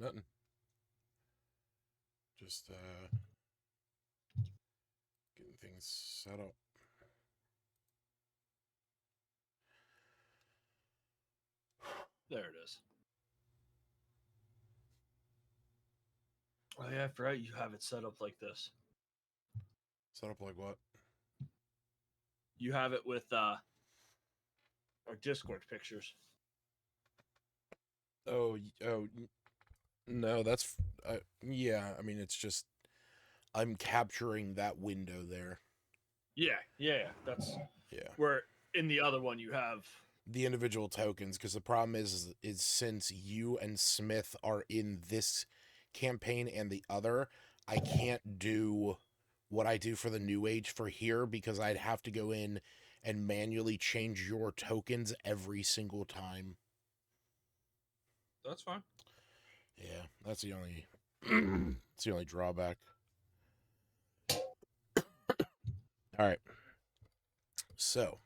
Nothing. Just getting things set up. There it is. Oh yeah, I forgot you have it set up like this. Set up like what? You have it with our Discord pictures. Oh, no, that's yeah. I mean, it's just I'm capturing that window there. Yeah. That's Yeah, where in the other one you have. the individual tokens, because the problem is since you and Smith are in this campaign and the other, I can't do what I do for the New Age for here because I'd have to go in and manually change your tokens every single time. That's fine. Yeah, that's the only it's the only drawback. All right. So,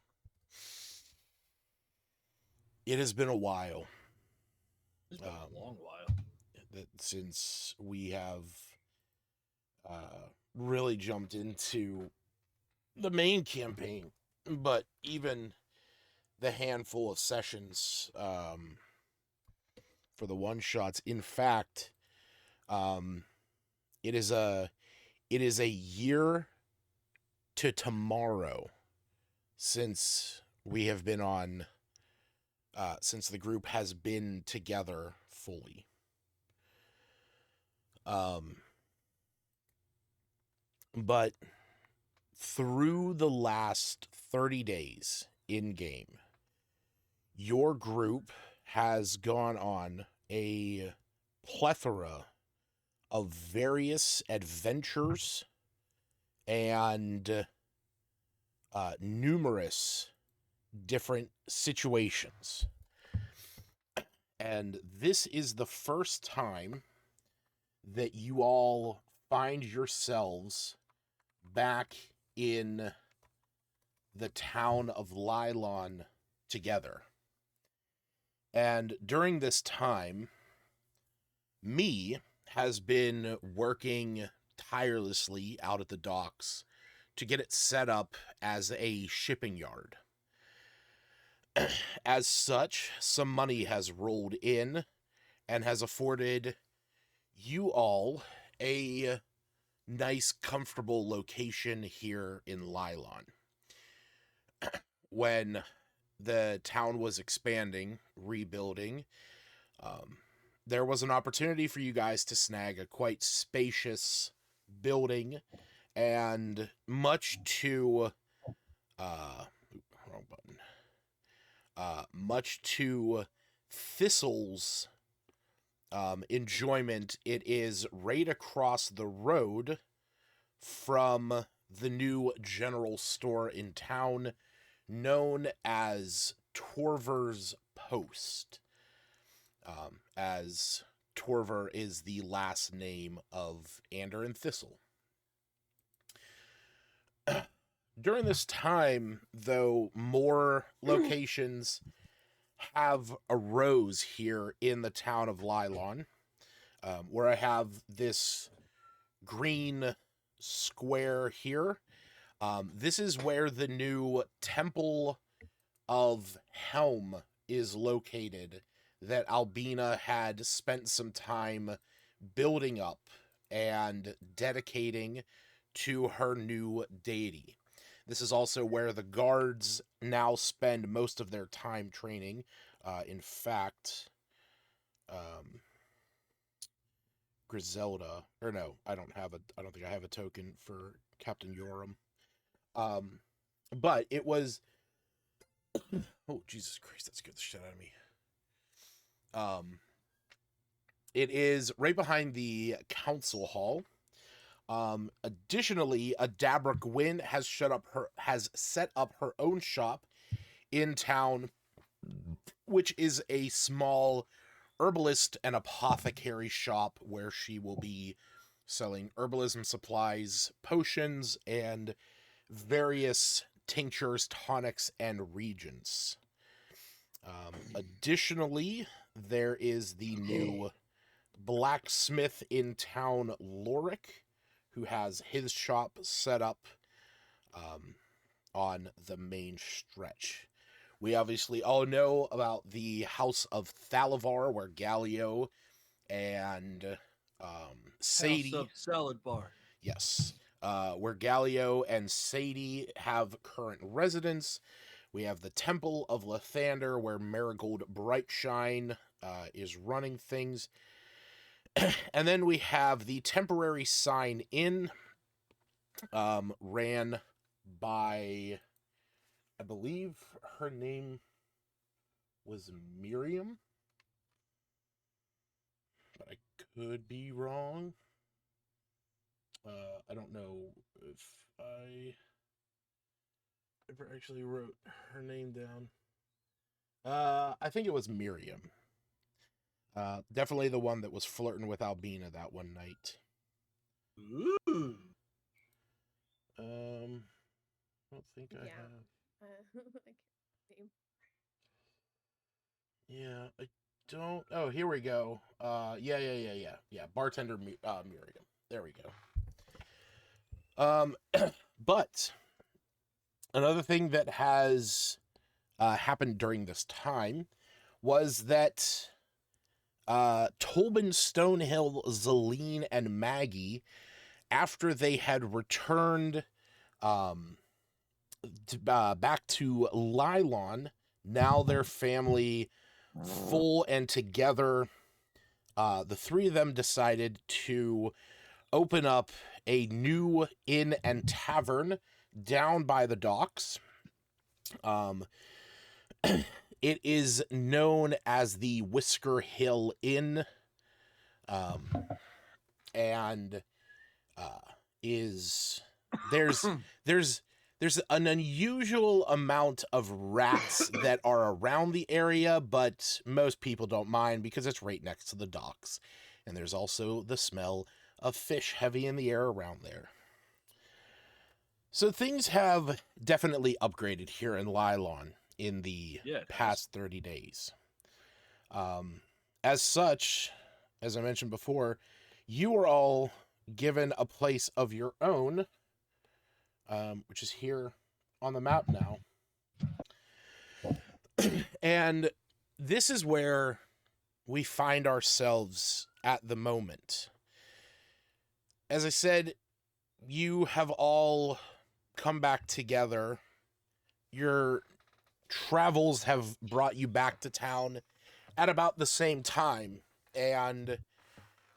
it has been a while It's been a long while. since we have really jumped into the main campaign, but even the handful of sessions for the one shots. In fact, um, it is a year to tomorrow since we have been on since the group has been together fully. But through the last 30 days in game, your group has gone on a plethora of various adventures and numerous different situations. And this is the first time that you all find yourselves back in the town of Lylon together. And during this time, me has been working tirelessly out at the docks to get it set up as a shipping yard. As such, some money has rolled in and has afforded you all a nice, comfortable location here in Lylon. When the town was expanding, rebuilding, there was an opportunity for you guys to snag a quite spacious building, and much to wrong button. Much to Thistle's enjoyment, it is right across the road from the new general store in town known as Torver's Post, as Torver is the last name of Ander and Thistle. During this time, though, more locations have arose here in the town of Lylon, where I have this green square here. This is where the new Temple of Helm is located that Albina had spent some time building up and dedicating to her new deity. This is also where the guards now spend most of their time training. In fact, Griselda, or no, I don't think I have a token for Captain Yoram. But it was, oh, Jesus Christ, that scared the shit out of me. It is right behind the council hall. Additionally, Adabra Gwyn has set up her own shop in town, which is a small herbalist and apothecary shop where she will be selling herbalism supplies, potions, and various tinctures, tonics, and reagents. Additionally, there is the new blacksmith in town, Lorik, who has his shop set up on the main stretch. We obviously all know about the House of Thalavar, where Galio and Sadie... House of Salad Bar. Yes. Where Galio and Sadie have current residence. We have the Temple of Lathander, where Marigold Brightshine is running things. And then we have the temporary sign in, ran by, I believe her name was Miriam, but I could be wrong. I don't know if I ever actually wrote her name down. I think it was Miriam. Definitely the one that was flirting with Albina that one night. Ooh. I don't think I have. Yeah, I don't. Oh, here we go. Yeah. Bartender Miriam. There we go. But another thing that has happened during this time was that Tobin, Stonehill, Zelene, and Maggie, after they had returned back to Lylon, now their family full and together, the three of them decided to open up a new inn and tavern down by the docks. It is known as the Whisker Hill Inn, and there's an unusual amount of rats that are around the area, but most people don't mind because it's right next to the docks, and there's also the smell of fish heavy in the air around there. So things have definitely upgraded here in Lylon in the past 30 days. As such, as I mentioned before, you are all given a place of your own, which is here on the map now. And this is where we find ourselves at the moment. As I said, you have all come back together. Your travels have brought you back to town at about the same time. And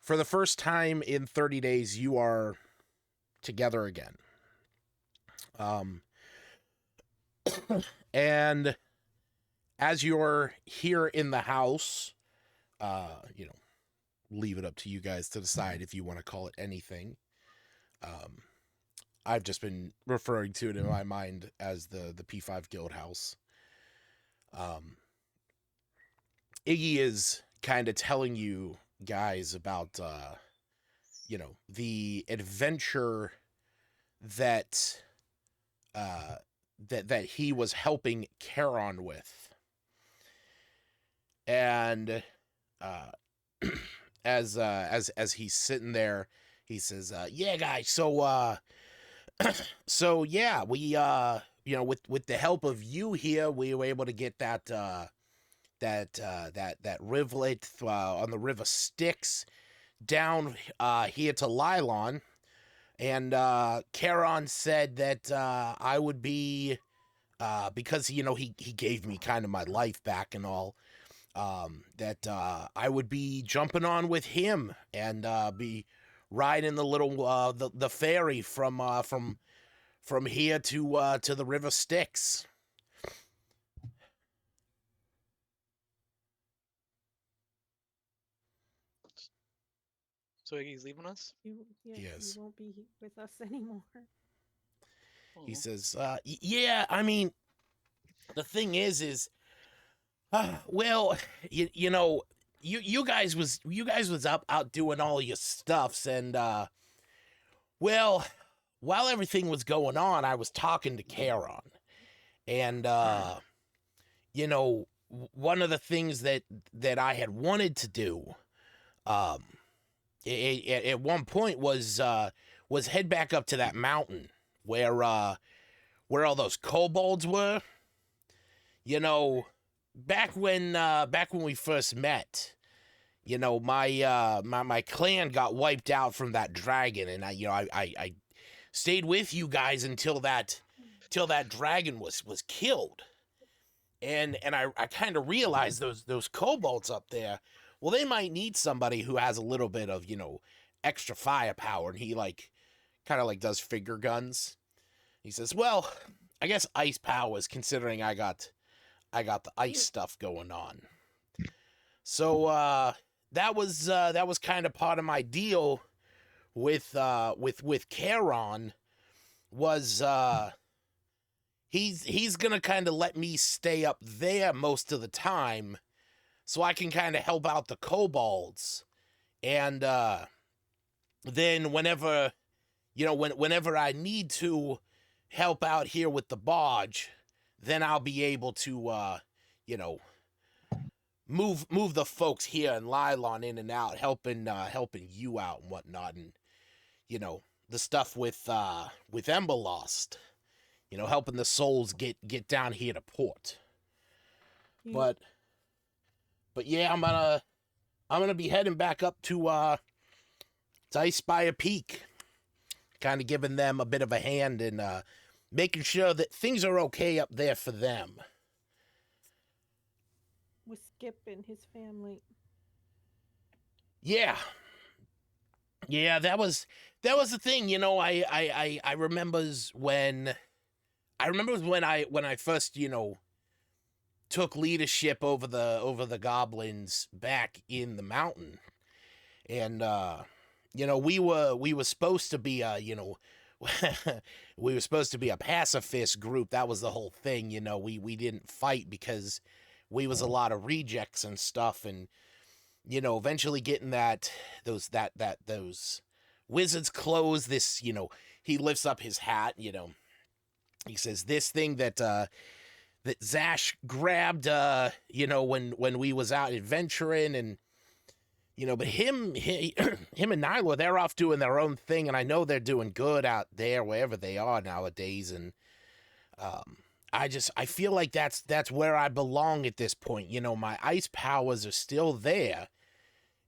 for the first time in 30 days, you are together again. And as you're here in the house, leave it up to you guys to decide if you want to call it anything. I've just been referring to it in my mind as the P5 Guild House. Iggy is kind of telling you guys about, the adventure that he was helping Charon with. And as he's sitting there, he says, "Yeah, guys. So yeah, we with the help of you here, we were able to get that rivulet on the River Styx down here to Lylon, and Charon said that I would be because he gave me kind of my life back and all, that I would be jumping on with him and be riding the little the ferry from here to the River Styx." So Iggy's leaving us? Yes. You won't be with us anymore. He says, "Yeah, I mean, the thing is, well, you guys was out doing all your stuffs, and well, while everything was going on, I was talking to Charon, and one of the things that I had wanted to do, at one point was head back up to that mountain where all those kobolds were. You know, back when we first met, you know, my clan got wiped out from that dragon, and I stayed with you guys until that dragon was killed. And I kind of realized those kobolds up there, well, they might need somebody who has a little bit of, extra firepower. And he kind of does finger guns. He says, well, I guess ice powers, considering I got the ice stuff going on. So that was kind of part of my deal with Charon, was he's gonna kind of let me stay up there most of the time, so I can kind of help out the kobolds, and then whenever I need to help out here with the barge, then I'll be able to move the folks here in Lylon in and out, helping you out and whatnot, and the stuff with Emberlost, helping the souls get down here to port. But yeah, I'm gonna be heading back up to Ice Spire Peak, kind of giving them a bit of a hand and making sure that things are okay up there for them. With Skip and his family. Yeah, that was the thing. I remembers when I first took leadership over the goblins back in the mountain, and we were supposed to be we were supposed to be a pacifist group. That was the whole thing. We didn't fight because we was a lot of rejects and stuff, and eventually getting those wizards clothes. This, he lifts up his hat. He says, this thing that Zash grabbed, when we was out adventuring, and but him and Nyla, they're off doing their own thing, and I know they're doing good out there wherever they are nowadays, and I feel like that's where I belong at this point. My ice powers are still there.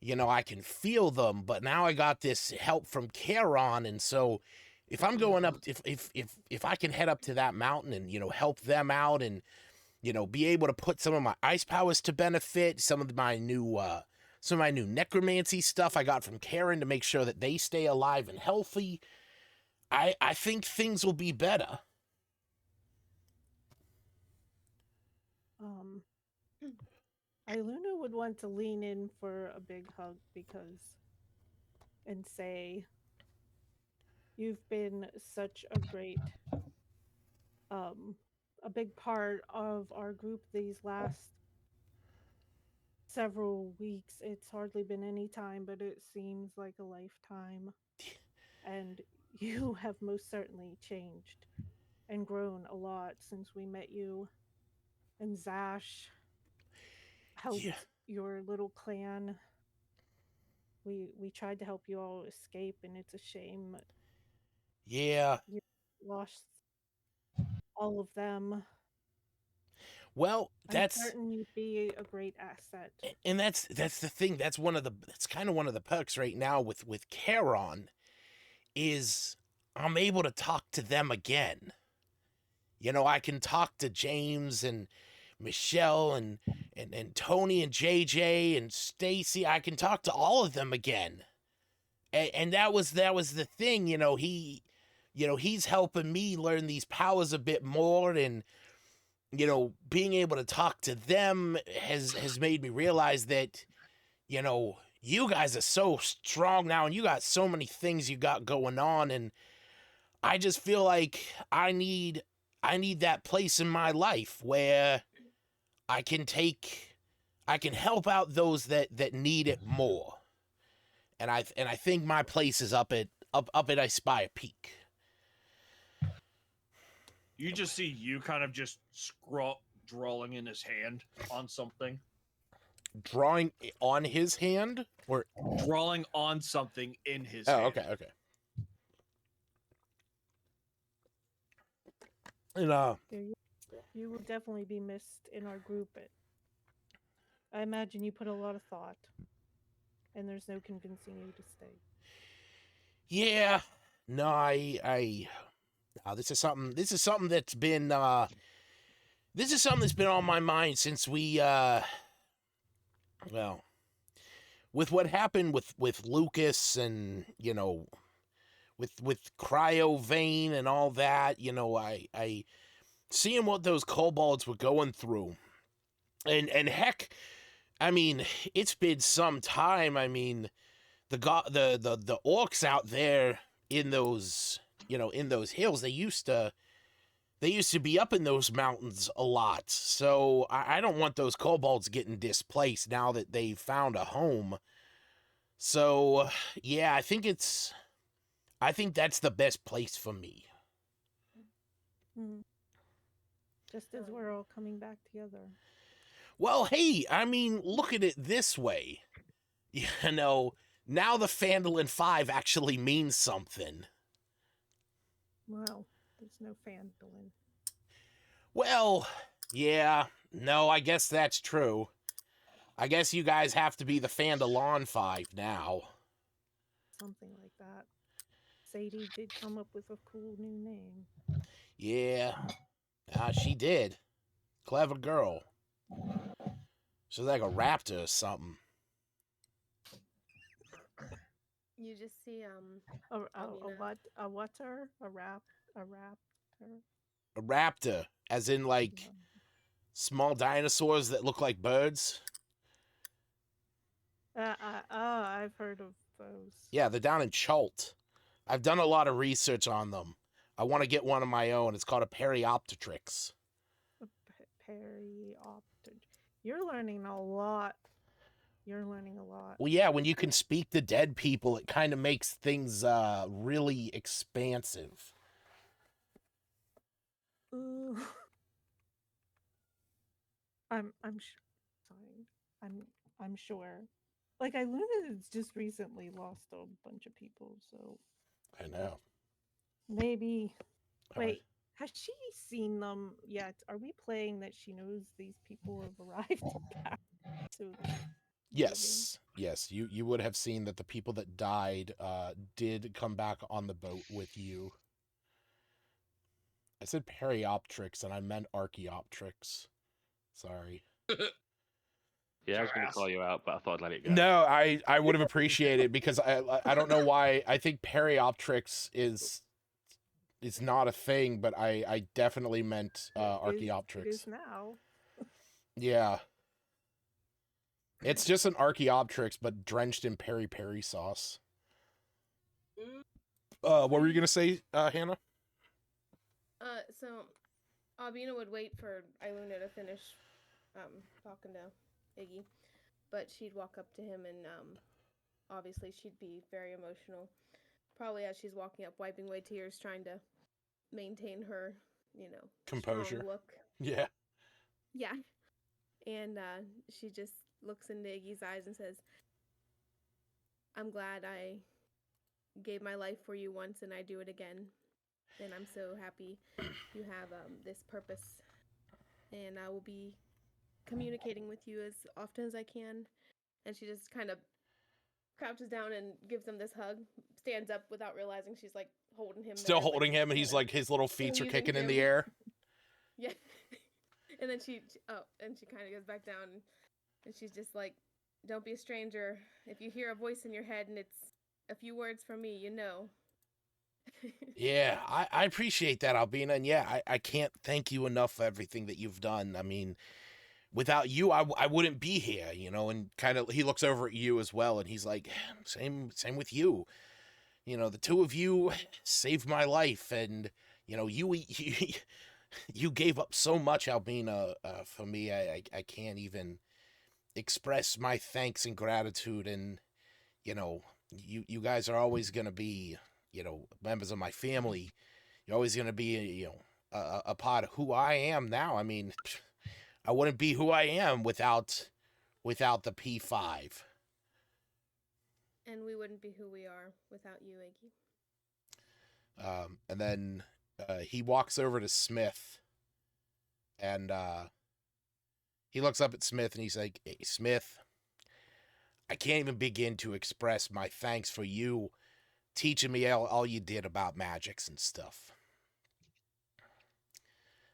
I can feel them, but now I got this help from Charon, and so if I'm going up, if I can head up to that mountain and help them out, and be able to put some of my ice powers to benefit, some of my new necromancy stuff I got from Karen to make sure that they stay alive and healthy, I think things will be better. Iluna would want to lean in for a big hug and say, you've been such a great, a big part of our group these last several weeks. It's hardly been any time, but it seems like a lifetime. And you have most certainly changed and grown a lot since we met you. And Zash helped your little clan. We tried to help you all escape, and it's a shame. Yeah. You lost all of them. Well, I'm certain you'd be a great asset. And that's the thing. That's kind of one of the perks right now with Charon, is I'm able to talk to them again. I can talk to James and Michelle and Tony and JJ and Stacy. I can talk to all of them again. And that was the thing, he's helping me learn these powers a bit more, and being able to talk to them has made me realize that you guys are so strong now, and you got so many things you got going on, and I just feel like I need that place in my life where I can help out those that need it more. And I think my place is up at Ice Spire Peak. You just see you kind of just drawing in his hand on something. Drawing on his hand? Or Drawing on something in his oh, hand. okay. And Yeah, you will definitely be missed in our group. I imagine you put a lot of thought, and there's no convincing you to stay. yeah. No, this is something that's been this is something that's been on my mind since we well, with what happened with Lucas and, with Cryo Vein and all that, I seeing what those kobolds were going through. And heck, I mean, it's been some time. I mean, the orcs out there in those, in those hills, they used to be up in those mountains a lot. So I don't want those kobolds getting displaced now that they've found a home. So yeah, I think that's the best place for me. Just as we're all coming back together. Well, hey, I mean, look at it this way. Now the Phandalin Five actually means something. Well, there's no Phandalin. Well, yeah, no, I guess that's true. I guess you guys have to be the Phandalin Five now. Something like that. Sadie did come up with a cool new name. Yeah, she did. Clever girl. She's like a raptor or something. You just see A raptor? A raptor, as in like small dinosaurs that look like birds. I've heard of those. Yeah, they're down in Chult. I've done a lot of research on them. I want to get one of my own. It's called a Periopteryx. Periopteryx. You're learning a lot. Well, yeah, when you can speak to dead people, it kind of makes things really expansive. I'm sorry. I'm sure. Like, I learned that it's just recently lost a bunch of people, so I know. maybe. Wait, has she seen them yet? Are we playing that she knows these people have arrived back to? Yes. You would have seen that the people that died did come back on the boat with you. I said Periopteryx and I meant Archaeopteryx. Sorry. Yeah, I was going to call you out, but I thought I'd let it go. No, I would have appreciated it because I don't know why. I think Periopteryx is not a thing, but I definitely meant Archaeopteryx. It is now. Yeah. It's just an Archaeopteryx, but drenched in peri-peri sauce. What were you going to say, Hannah? So Albina would wait for Iluna to finish talking to Iggy, but she'd walk up to him and obviously she'd be very emotional. Probably as she's walking up, wiping away tears, trying to maintain her, composure. strong look. Yeah. Yeah. And she just looks into Iggy's eyes and says, I'm glad I gave my life for you once and I do it again. And I'm so happy you have this purpose. And I will be communicating with you as often as I can. And she just kind of crouches down and gives him this hug, stands up without realizing she's like holding him. Still holding him, and he's like, his little feet are kicking in the air. Yeah. And then she kind of goes back down and she's just like, don't be a stranger. If you hear a voice in your head and it's a few words from me, you know. Yeah, I appreciate that, Albina. And yeah, I can't thank you enough for everything that you've done. I mean, without you, I wouldn't be here, and kind of he looks over at you as well. And he's like, same with you. The two of you saved my life. And, you gave up so much, Albina, for me. I can't even express my thanks and gratitude. And, you guys are always going to be, members of my family. You're always going to be, a part of who I am now. I mean, I wouldn't be who I am without without the P5. And we wouldn't be who we are without you, Iggy. And then he walks over to Smith, and he looks up at Smith, and he's like, "Hey, Smith, I can't even begin to express my thanks for you teaching me all you did about magics and stuff."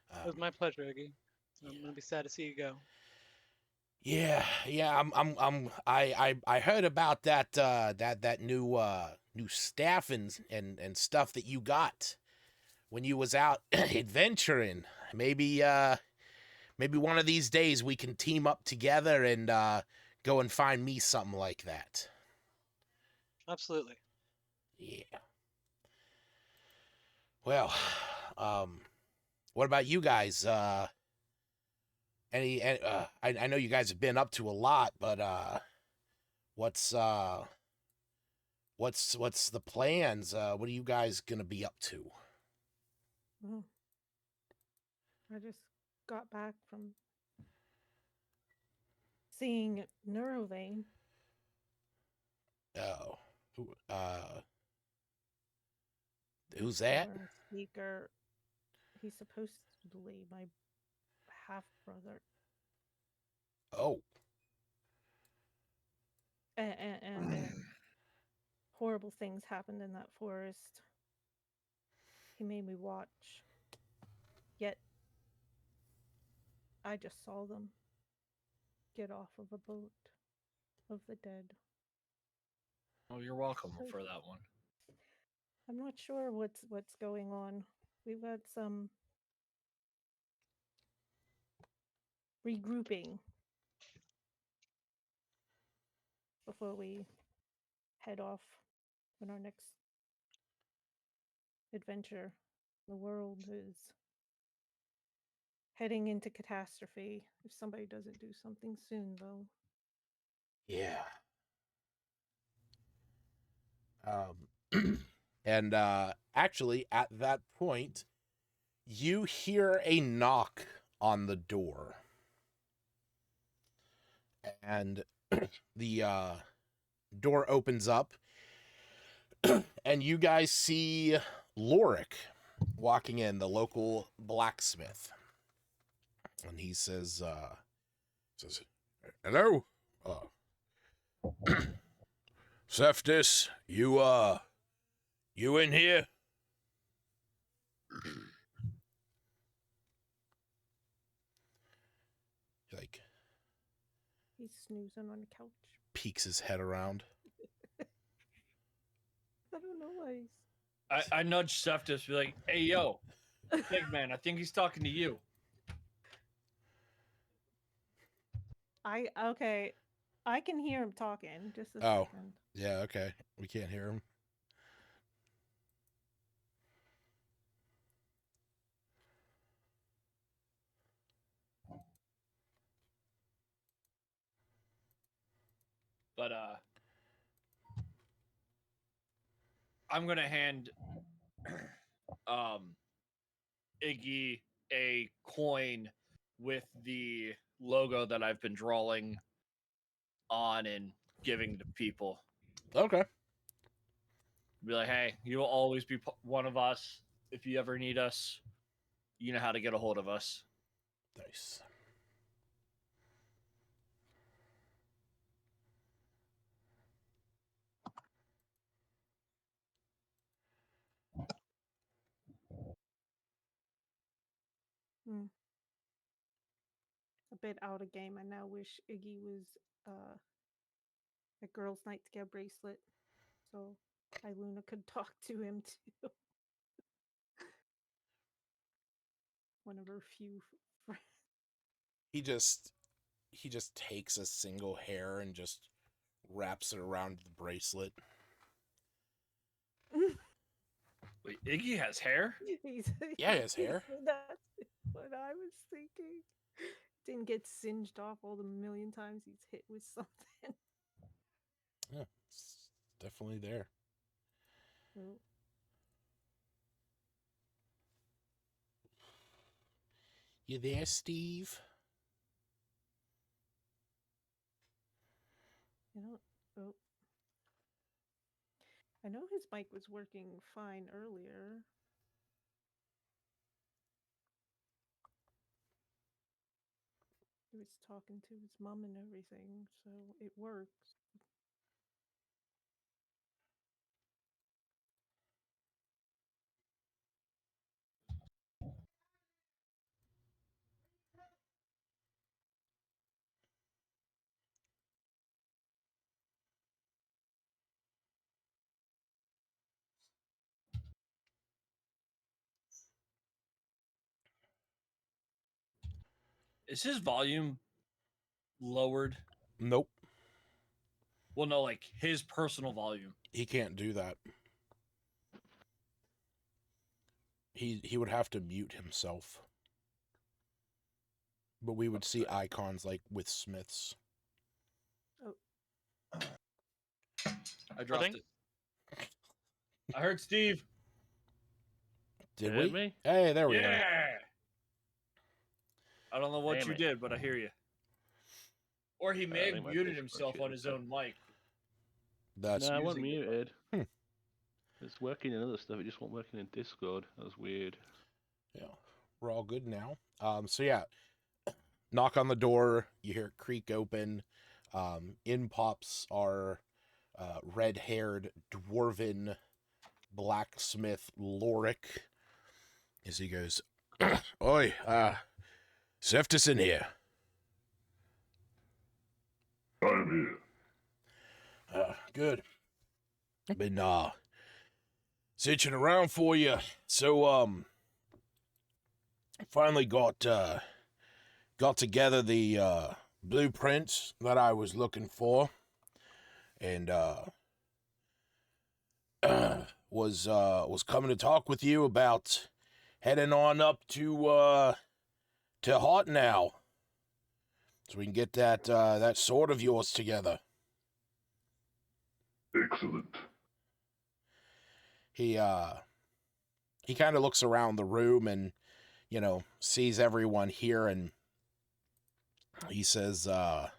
It was my pleasure, Iggy. I'm gonna be sad to see you go. Yeah, I heard about that new staff and stuff that you got when you was out adventuring. Maybe one of these days we can team up together and go and find me something like that. Absolutely. Yeah. Well, what about you guys? I know you guys have been up to a lot, but what's the plans? What are you guys gonna be up to? Well, I just got back from seeing Neurovein. Oh, who's that? Learn speaker. He's supposedly my half brother. Oh, And horrible things happened in that forest. He made me watch. Yet I just saw them get off of a boat of the dead. Oh, you're welcome So for that one. I'm not sure what's going on. We've got some regrouping before we head off on our next adventure. The world is heading into catastrophe if somebody doesn't do something soon, though. yeah. And actually, at that point, you hear a knock on the door, and the door opens up, and you guys see Lorik walking in, the local blacksmith, and he says, "Hello, Cephas, you in here?" Like, He's snoozing on the couch. peeks his head around. I don't know why he's... I nudge Cephas, be like, "Hey, yo, big man, I think he's talking to you." Okay. I can hear him talking. Just a Oh. second. Yeah, okay. We can't hear him. But I'm gonna hand Iggy a coin with the logo that I've been drawing on and giving to people. Okay. Be like, "Hey, you will always be one of us. If you ever need us, you know how to get a hold of us." Nice. A bit out of game. I now wish Iggy was at girls' night to get a bracelet, so Luna could talk to him too. One of her few friends. He just takes a single hair and just wraps it around the bracelet. Wait, Iggy has hair? Yeah, he has hair. That's what I was thinking. Didn't get singed off all the million times he's hit with something. Yeah, it's definitely there. Oh. You there, Steve? You know, oh, I know his mic was working fine earlier. He was talking to his mom and everything, so it works. Is his volume lowered? Nope, Well, no, like his personal volume. he can't do that. He would have to mute himself. But we would see icons like with Smiths. I dropped Pudding? it. I heard Steve. Did You we? heard me? Hey, there we Yeah. are. I don't know what Damn you it. did, but I hear you. Or he I may have think my muted Discord's himself on getting his fed. own mic. That's No, I wasn't using it. muted. Hmm. It's working in other stuff. It just wasn't working in Discord. That was weird. yeah. We're all good now. So yeah, knock on the door. You hear it creak open. In pops our red-haired dwarven blacksmith Lorik. As he goes, "Oi, Zeftis in here." I'm here. Good. Been searching around for you. So finally got together the blueprints that I was looking for, and was coming to talk with you about heading on up to Hot now, so we can get that sword of yours together. Excellent. He kind of looks around the room and, sees everyone here, and he says, "Oh,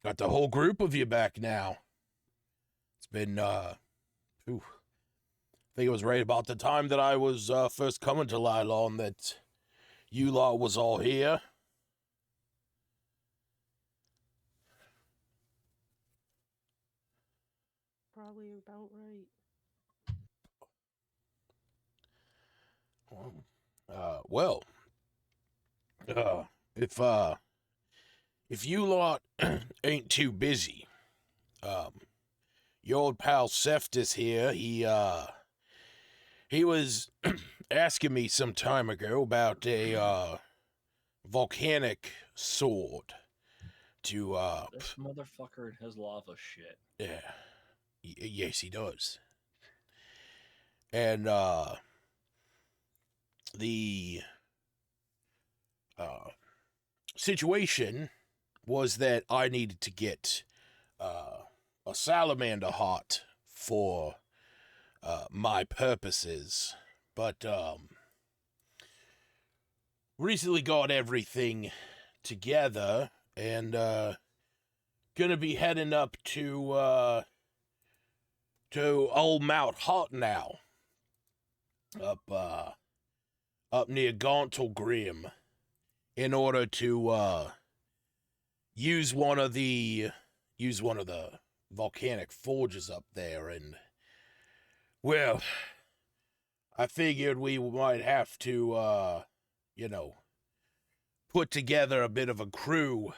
got the whole group of you back now. It's been, I think it was right about the time that I was first coming to Lylon that you lot was all here." Probably about right. Well, if you lot ain't too busy, your old pal Seftis here, he was asking me some time ago about a volcanic sword to This motherfucker has lava shit. yeah, yes he does. And the situation was that I needed to get a salamander heart for my purposes, but recently got everything together and gonna be heading up to Old Mount Hot now, up near Gauntlgrim, in order to use one of the volcanic forges up there. And well, I figured we might have to put together a bit of a crew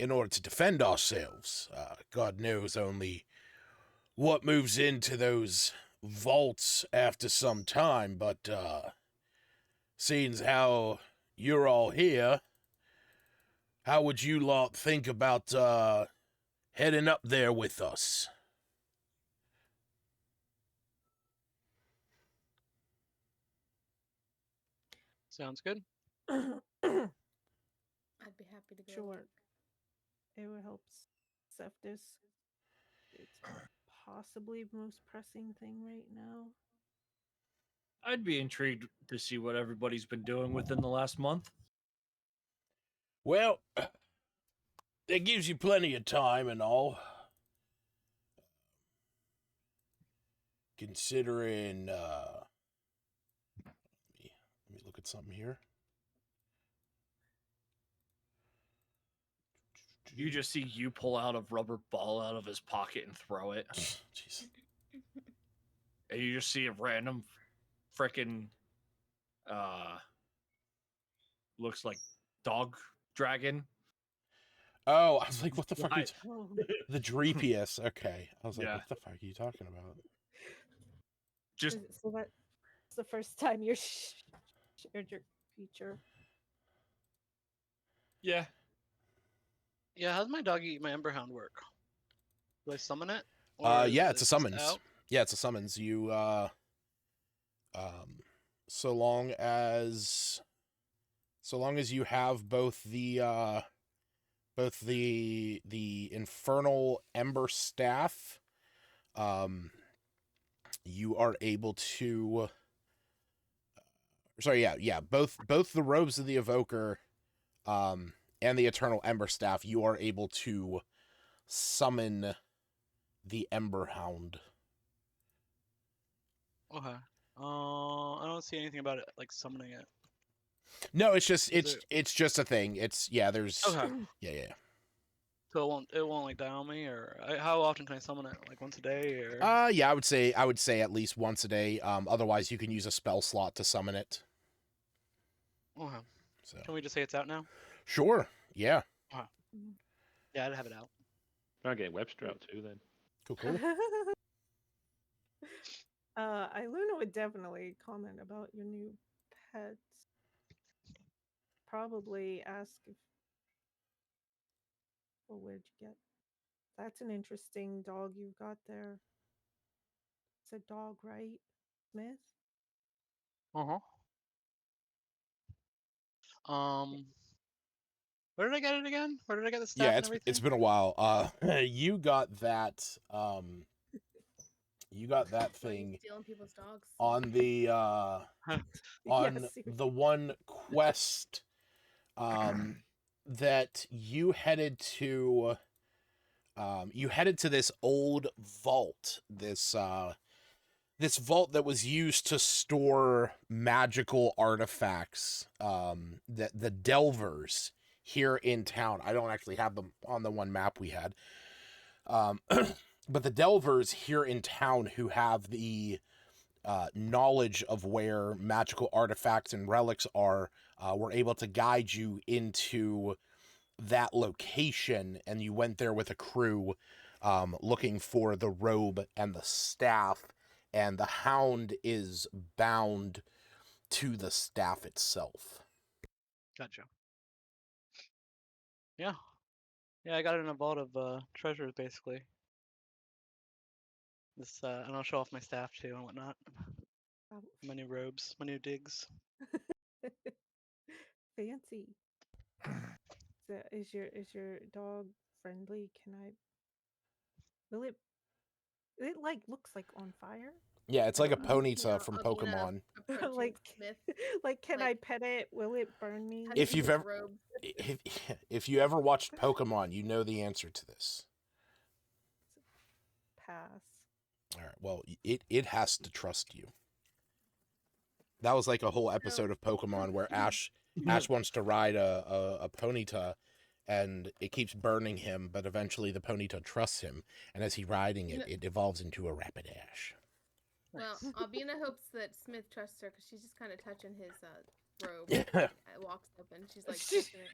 in order to defend ourselves. God knows only what moves into those vaults after some time, but seeing how you're all here, how would you lot think about heading up there with us? Sounds good. I'd be happy to go. Sure. along. It would help Seftis. It's possibly the most pressing thing right now. I'd be intrigued to see what everybody's been doing within the last month. Well, It gives you plenty of time and all. Considering, let me look at something here. You just see you pull out a rubber ball out of his pocket and throw it. Jeez. And you just see a random frickin' looks like dog dragon. Oh, I was like, what the fuck are you Fly- The Dreepius. Okay. I was like, Yeah. what the fuck are you talking about? Just So that's the first time you're shared your feature. yeah. Yeah, how's my dog eat my Emberhound work? Do I summon it? Yeah, is it's a it just summons. out? Yeah, it's a summons. You so long as you have both the infernal ember staff, you are able to both the robes of the evoker and the eternal ember staff, you are able to summon the Ember Hound. Okay. I don't see anything about it like summoning it. No, it's just Is it's just a thing. There's Okay. yeah. So it won't like die on me, or how often can I summon it? Like once a day, or? Yeah, I would say at least once a day. Otherwise you can use a spell slot to summon it. Okay. So Can we just say it's out now? sure, yeah. Yeah, I'd have it out. Try and get Webster out too then. Cool. Iluna would definitely comment about your new pets. Probably ask if. Well, where'd you get? That's an interesting dog you've got there. It's a dog, right, Smith? Where did I get it again? Where did I get the staff Yeah, and everything? it's been a while. You got that thing Stealing people's dogs. on the on Yes, the one quest that you headed to this old vault, this vault that was used to store magical artifacts, that the Delvers here in town. I don't actually have them on the one map we had, but the Delvers here in town who have the knowledge of where magical artifacts and relics are, were able to guide you into that location, and you went there with a crew, looking for the robe and the staff, and the hound is bound to the staff itself. Gotcha. Yeah. Yeah, I got it in a vault of treasures, basically. This and I'll show off my staff too and whatnot. Oh, My new robes, my new digs. fancy. Is your dog friendly? Can I? Will it? It like looks like on fire. Yeah, it's like a Ponyta Yeah, from I'll be gonna Pokemon. approach Like, Smith. like, can I Like- pet it? Will it burn me? touching If you've his ever- robe. If you ever watched Pokemon, you know the answer to this. Pass. All right. Well, it has to trust you. That was like a whole episode of Pokemon where Ash wants to ride a Ponyta, and it keeps burning him, but eventually the Ponyta trusts him, and as he's riding it, it evolves into a Rapidash. Well, Albina hopes that Smith trusts her because she's just kind of touching his robe. Walks up and she's like, touching it.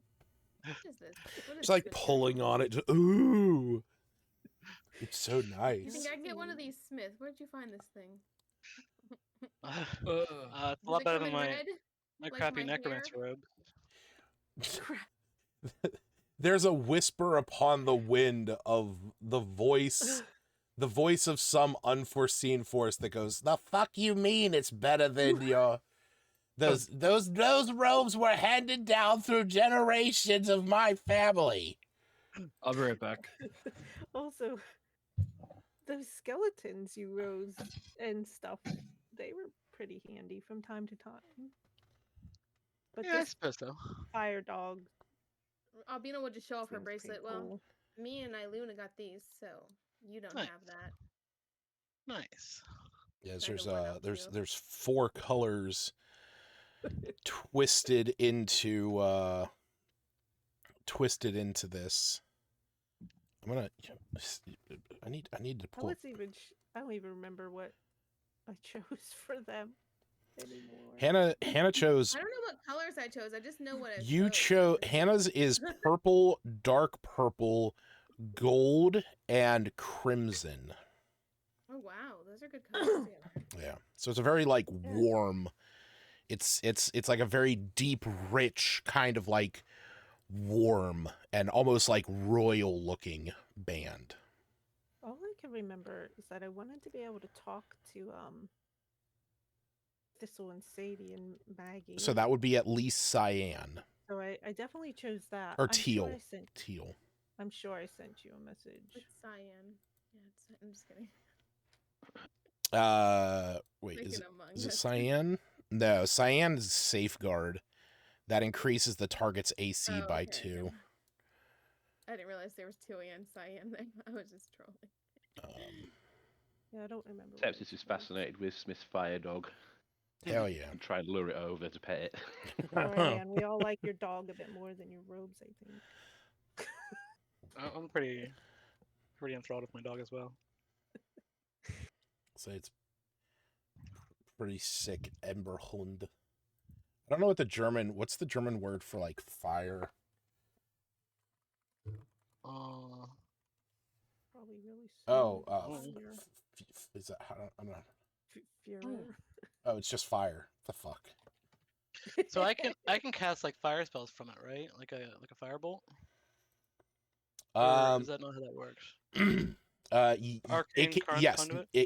What is this? What is It's like this? pulling on it. Ooh, it's so You nice. think I can get one of these, Smith? Where'd you find this thing? It's a Does lot it better come than in my red? my like crappy my necromancer robe. There's a whisper upon the wind of the voice of some unforeseen force that goes, "The fuck you mean it's better than your those robes were handed down through generations of my family." I'll be right back. Also, those skeletons you rose and stuff, they were pretty handy from time to time. But Yeah, I this suppose so. fire dog Albina will just show off her Seems pretty bracelet. Well, cool. me and Iluna got these, so you don't Nice. have that. Nice. Yes, Try to one-up you. there's 4 colors twisted into this. I need to pull. I don't even remember what I chose for them anymore. Hannah chose. I don't know what colors I chose. I just know what I You chose Hannah's is purple, dark purple, gold, and crimson. Oh wow, those are good colors. Yeah. So it's a very like warm. It's like a very deep, rich kind of like warm and almost like royal looking band. All I can remember is that I wanted to be able to talk to Thistle and Sadie and Maggie. So that would be at least cyan. So I definitely chose that. Or teal. Teal. I'm sure I sent you a message. It's cyan. Yeah, I'm just kidding. Wait, Making is a mug, it that's cyan? No, cyan is safeguard. That increases the target's AC Oh, by okay, 2. never mind. I didn't realize there was teal and cyan there. I was just trolling. Yeah, I don't remember. Sepsis is fascinated with Smith's fire dog. Hell yeah. And try and lure it over to pet it. And we all like your dog a bit more than your robes, I think. I'm pretty enthralled with my dog as well. So it's pretty sick Emberhund. I don't know what's the German word for like fire? Probably really soon. Is that how I'm not Fuhrer. Oh, it's just fire. The fuck. So I can cast like fire spells from it, right? Like a firebolt. Or is that not how that works?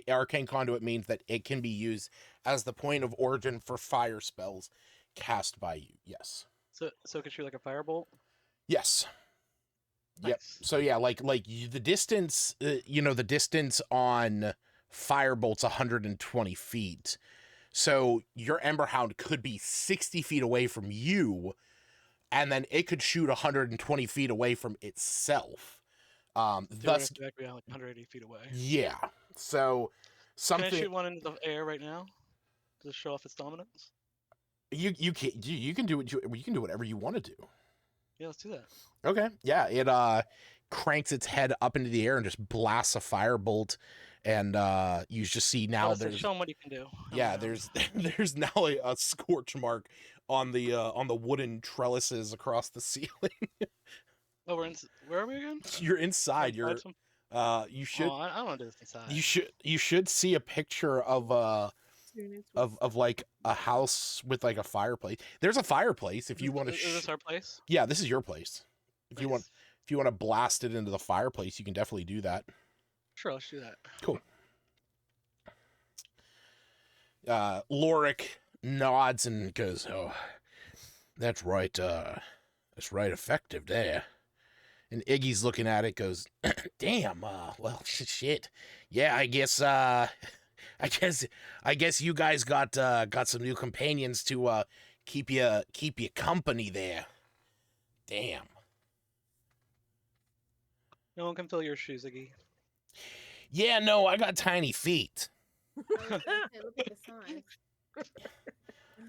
Arcane Conduit means that it can be used as the point of origin for fire spells cast by you. Yes. So it can shoot like a firebolt. Yes. Nice. Yep. So yeah, the distance, the distance on firebolt's 120 feet. So your Emberhound could be 60 feet away from you, and then it could shoot 120 feet away from itself. Thus, like 180 feet away. Yeah. So something. Can I shoot one into the air right now to show off its dominance? You can do it. You can do whatever you want to do. Yeah, let's do that. Okay. Yeah. It cranks its head up into the air and just blasts a firebolt, and you just see now there's show them what you can do. Yeah, there's now a scorch mark on the wooden trellises across the ceiling. Oh, where are we again? You're inside. You should. Oh, I don't want to do this inside. You should see a picture of like a house with like a fireplace. There's a fireplace if you want to. Is this our place? Yeah, this is your place. If Nice. you want to blast it into the fireplace, you can definitely do that. Sure, let's do that. Cool. Lorik nods and goes, "Oh, that's right. That's right. Effective there." And Iggy's looking at it, goes, "Damn. Well, shit. Yeah, I guess you guys got some new companions to keep you company there. Damn." No one can fill your shoes, Iggy. Yeah, no, I got tiny feet. I was gonna say, look at the size.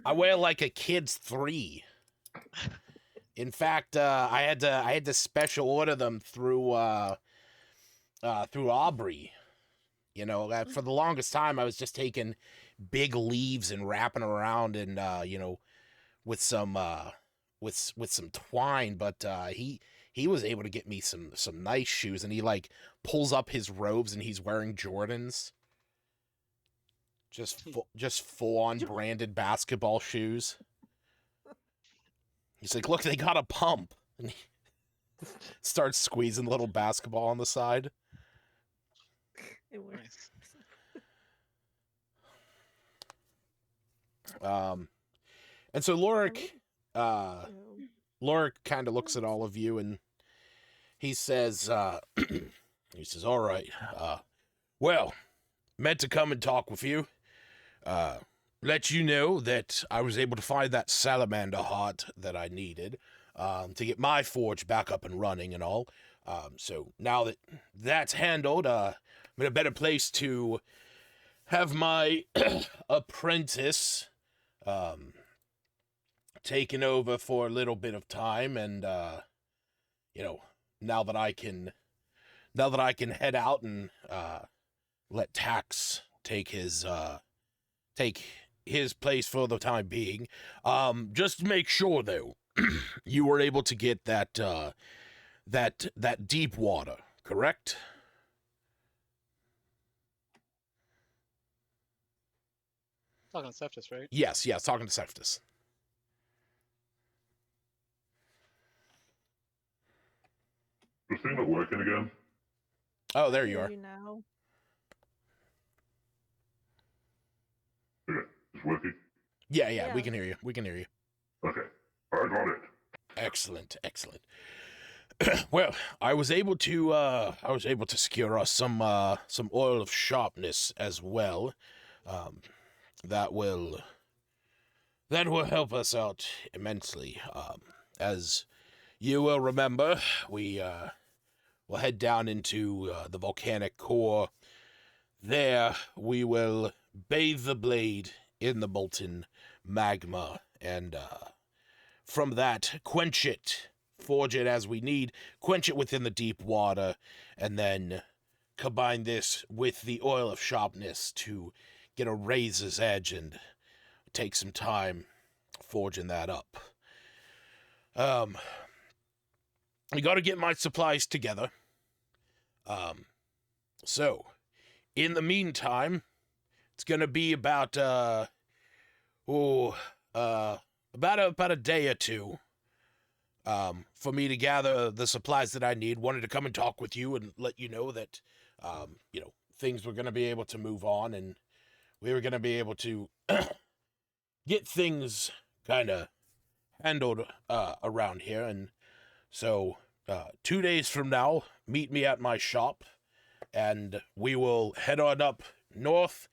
I wear like a kid's 3. In fact, I had to special order them through Aubrey. For the longest time, I was just taking big leaves and wrapping around and with some twine. But he was able to get me some nice shoes, and he like pulls up his robes and he's wearing Jordans. Just full on branded basketball shoes. He's like, "Look, they got a pump." And he starts squeezing the little basketball on the side. It works. And so Lorik kind of looks at all of you and he says, "All right, well, meant to come and talk with you. Let you know that I was able to find that salamander heart that I needed. to get my forge back up and running and all. So now that that's handled, I'm in a better place to have my apprentice taken over for a little bit of time, and you know, now that I can head out and let Tax take his place for the time being. Just to make sure though, you were able to get that that deep water, correct? Talking to Septus, right? Yes, talking to Seftus. This thing not working again? Oh, there you Hear are. you now. Okay, it's working. Yeah, we Yeah. can hear you. We can hear you. Okay, I got it. Excellent. Well, I was able to secure us some oil of sharpness as well. That will help us out immensely. As you will remember, we will head down into the volcanic core. There, we will bathe the blade in the molten magma, and from that, quench it, forge it as we need, quench it within the deep water, and then combine this with the oil of sharpness to get a razor's edge and take some time forging that up. I gotta get my supplies together. So, in the meantime, it's gonna be about about a day or two for me to gather the supplies that I need. Wanted to come and talk with you and let you know that things were gonna be able to move on, and we were gonna be able to get things kind of handled around here. And so 2 days from now, meet me at my shop, and we will head on up north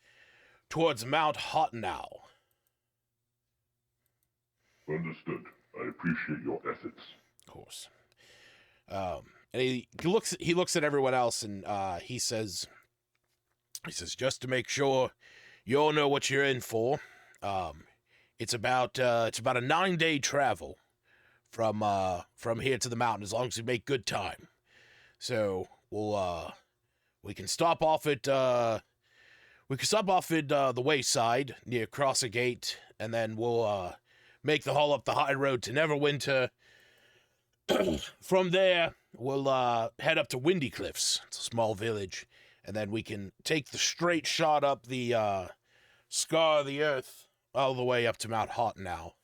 towards Mount Hotenow. Understood. I appreciate your efforts. Of course. And he looks at everyone else, and he says, just to make sure you all know what you're in for. It's about a 9-day travel from here to the mountain, as long as we make good time. So we can stop off at the wayside near Crosser Gate, and then we'll make the haul up the high road to Neverwinter. From there, we'll head up to Windy Cliffs. It's a small village, and then we can take the straight shot up the Scar of the Earth all the way up to Mount Hotenow.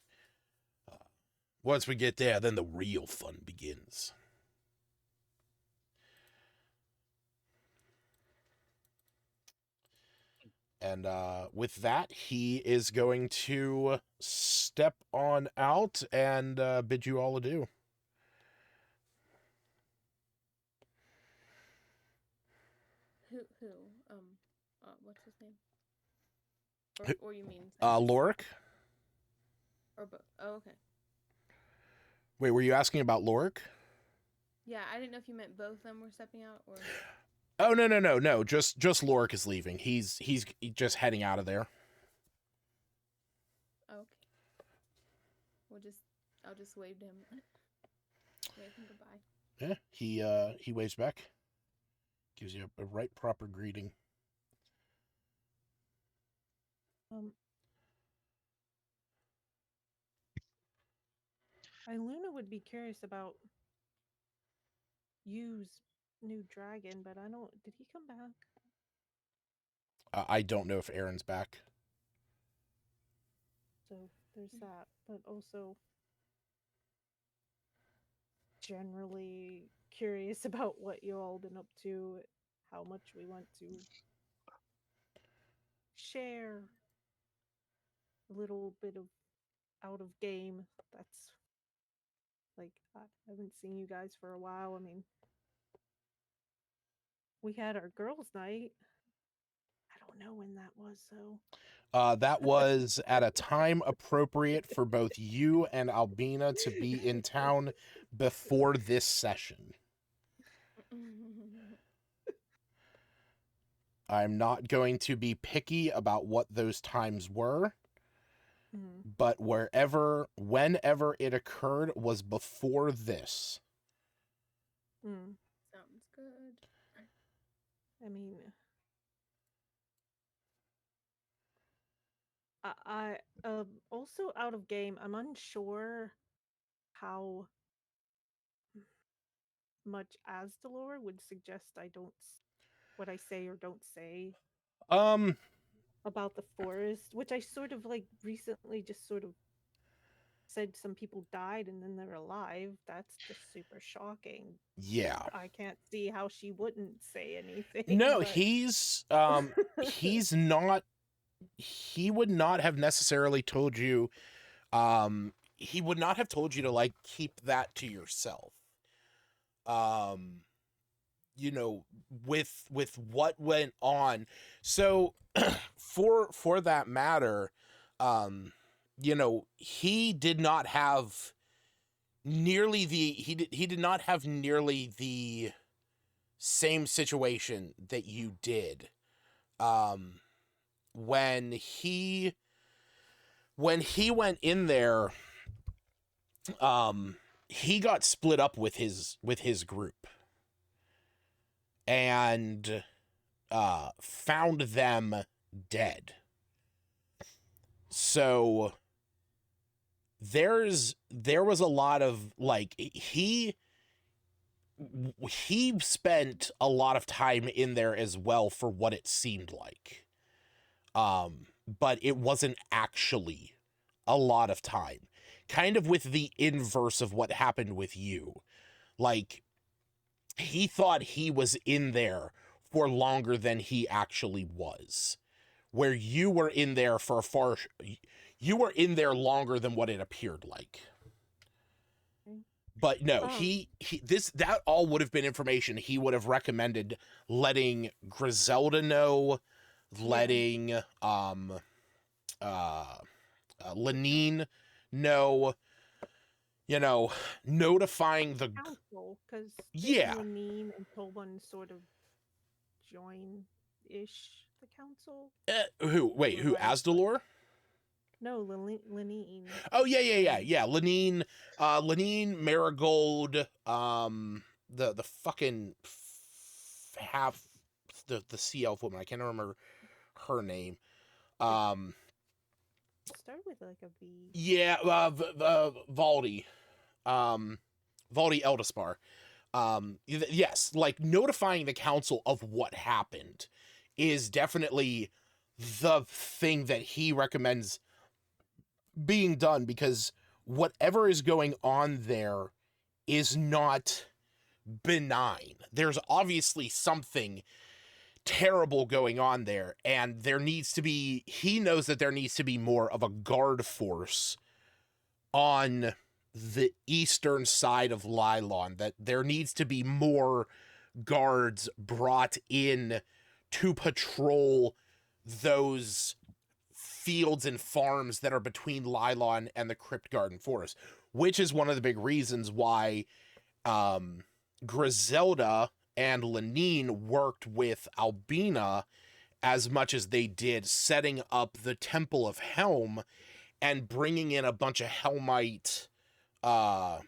Once we get there, then the real fun begins. And with that, he is going to step on out and bid you all adieu. Who? What's his name? Or you mean? Lorik? Or both? Oh, okay. Wait, were you asking about Lorik? Yeah, I didn't know if you meant both of them were stepping out or. Oh, no. Just Lorik is leaving. He's just heading out of there. Oh, okay. I'll just wave to him. Wave him goodbye. Yeah, he waves back. Gives you a right proper greeting. Iluna would be curious about Yu's new dragon, but I don't. Did he come back? I don't know if Aaron's back. So there's that, but also generally curious about what you all been up to, how much we want to share a little bit of out of game. That's like, I haven't seen you guys for a while. I mean, we had our girls' night. I don't don't know when that was, so. That was at a time appropriate for both you and Albina to be in town before this session. I'm not going to be picky about what those times were, but whenever it occurred was before this. Sounds good. I mean, I also out of game. I'm unsure how much Asdalor would suggest I don't what I say or don't say about the forest, which I sort of like recently just sort of said some people died and then they're alive. That's just super shocking. Yeah. I can't see how she wouldn't say anything. No, but... he's not, he would not have necessarily told you, he would not have told you to like keep that to yourself. You know, with what went on. So for that matter, you know, he did not have nearly the same situation that you did. When he went in there, he got split up with his group and found them dead. So there was a lot of like he spent a lot of time in there as well for what it seemed like. But it wasn't actually a lot of time. Kind of with the inverse of what happened with you. Like, he thought he was in there for longer than he actually was. Where you were in there for you were in there longer than what it appeared like. But no, that all would have been information he would have recommended letting Griselda know, letting Lenine know, you know, notifying the council, because yeah, Lenine and Tolbun sort of join-ish the council. Who? Wait, who? Asdalor? No, Lenine. Oh yeah. Lenine, Marigold, the fucking half the sea elf woman. I can't remember her name. Start with like a V. Yeah, Valdi, Valdi Eldaspar. Yes, like notifying the council of what happened is definitely the thing that he recommends being done, because whatever is going on there is not benign. There's obviously something terrible going on there, and he knows that there needs to be more of a guard force on the eastern side of Lylon, that there needs to be more guards brought in to patrol those fields and farms that are between Lylon and the Crypt Garden Forest, which is one of the big reasons why Griselda and Lenine worked with Albina as much as they did, setting up the Temple of Helm and bringing in a bunch of Helmite paladins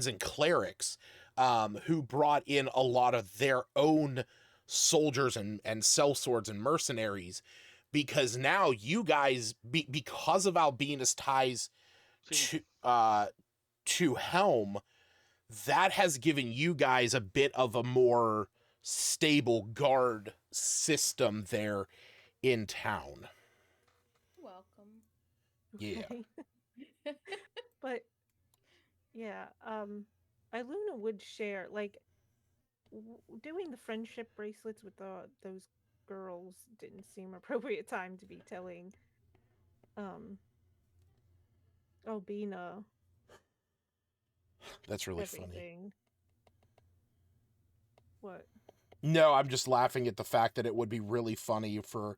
and clerics who brought in a lot of their own soldiers and sellswords and mercenaries, because now you guys, because of Albina's ties to Helm, that has given you guys a bit of a more stable guard system there in town. Welcome. Yeah. But yeah, Iluna would share like doing the friendship bracelets with those girls didn't seem appropriate time to be telling Albina. That's really everything. funny. What? No, I'm just laughing at the fact that it would be really funny for,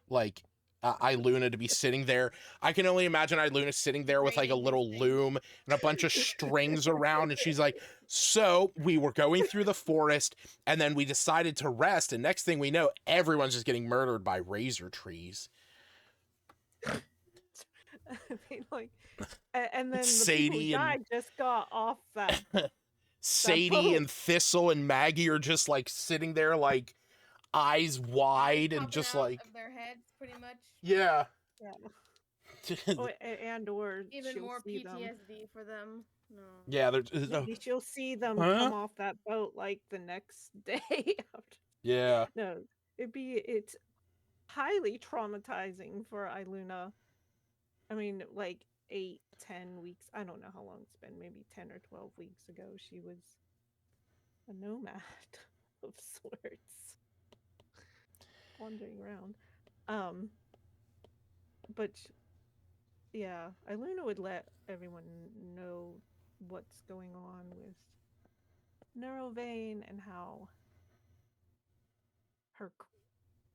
like, Iluna to be sitting there. I can only imagine Iluna sitting there with like a Braiding his little thing. loom and a bunch of strings around, and she's like, "So we were going through the forest, and then we decided to rest, and next thing we know, everyone's just getting murdered by razor trees." I mean, like, and then the people Sadie who and died just got off that. Sadie boat. and Thistle and Maggie are just like sitting there, like eyes wide and Popping just out like, of their heads, pretty much. yeah. Yeah. Or Even she'll more see them. PTSD for them. No. Yeah, Maybe she'll see them Huh? come off that boat like the next day. yeah. No, it's highly traumatizing for Iluna. I mean, like 8-10 weeks. I don't know how long it's been. Maybe 10 or 12 weeks ago, she was a nomad of sorts, wandering around. But yeah, Iluna would let everyone know what's going on with Neurovane and how her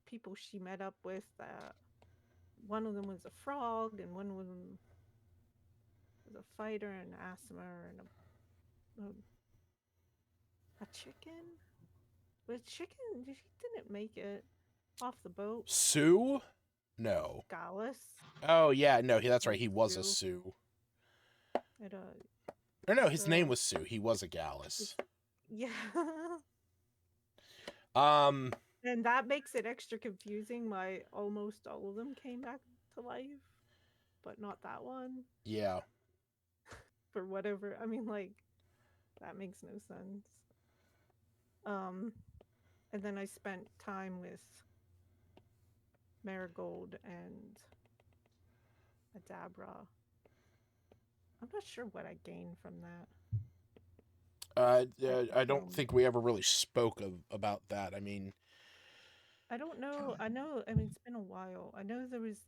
people she met up with, that one of them was a frog and one of them was a fighter and asthma and a chicken. But chicken, he didn't make it off the boat. Sue? No. Gallus. Oh yeah, no, that's right. Like He was a Sue. Sue. It, Or no, his name so- was Sue. He was a Gallus. yeah. And that makes it extra confusing. Why almost all of them came back to life, but not that one. yeah. For whatever. I mean, like, that makes no sense. And then I spent time with Marigold and Adabra. I'm not sure what I gained from that. I don't think we ever really spoke about that. I mean, I don't know. I know. I mean, it's been a while. I know there was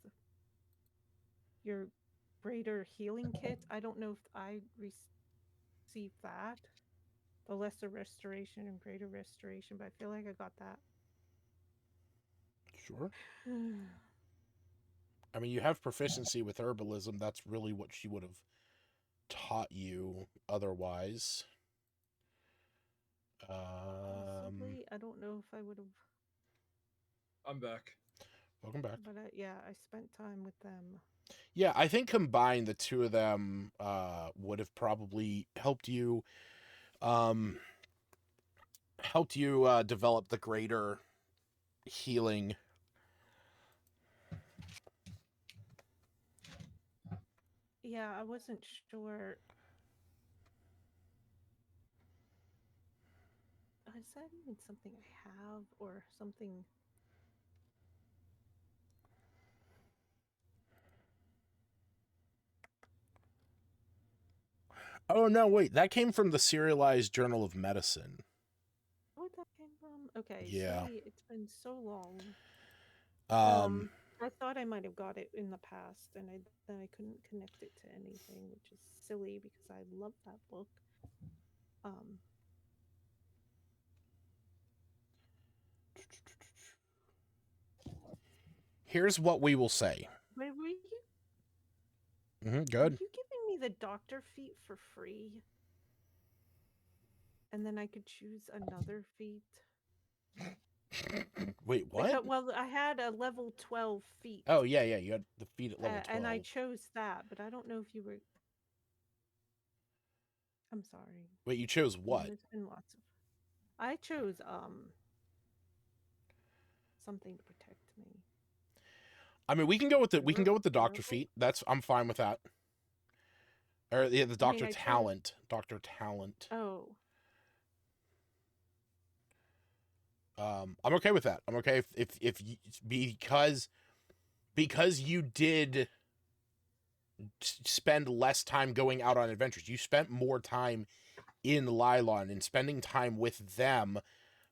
your greater healing kit. I don't know if I received that. The lesser restoration and greater restoration, but I feel like I got that. sure. I mean, you have proficiency with herbalism. That's really what she would have taught you otherwise. Possibly. I don't know if I would have. I'm back. Welcome back. But yeah, I spent time with them. Yeah, I think combined the two of them would have probably helped you develop the greater healing. Yeah, I wasn't sure. Is that even something I have or something? Oh no, wait, that came from the Serialized Journal of Medicine. Where that came from? Okay, Yeah. sorry, it's been so long. I thought I might have got it in the past, and then I couldn't connect it to anything, which is silly because I love that book. Here's what we will say. Wait, were you Good. giving me the doctor feat for free? And then I could choose another feat? Wait, what? Well, I had a level 12 feat. Oh, yeah, you had the feat at level 12. And I chose that, but I don't know if you were... I'm sorry. Wait, you chose what? There's been lots of... I chose, something to protect me. I mean, we can go with the doctor feat. I'm fine with that. Or yeah, the doctor talent. Doctor talent. Oh. I'm okay with that. I'm okay if you, because you did spend less time going out on adventures. You spent more time in Lylon and spending time with them.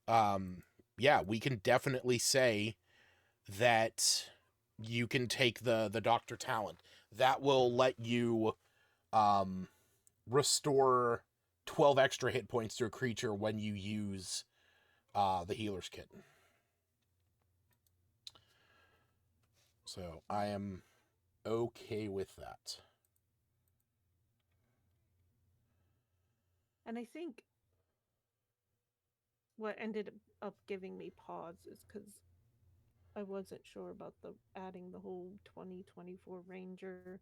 Yeah, we can definitely say that you can take the doctor talent. That will let you restore 12 extra hit points to a creature when you use the healer's kit. So I am okay with that. And I think what ended up giving me pause is because I wasn't sure about the adding the whole 2024 Ranger.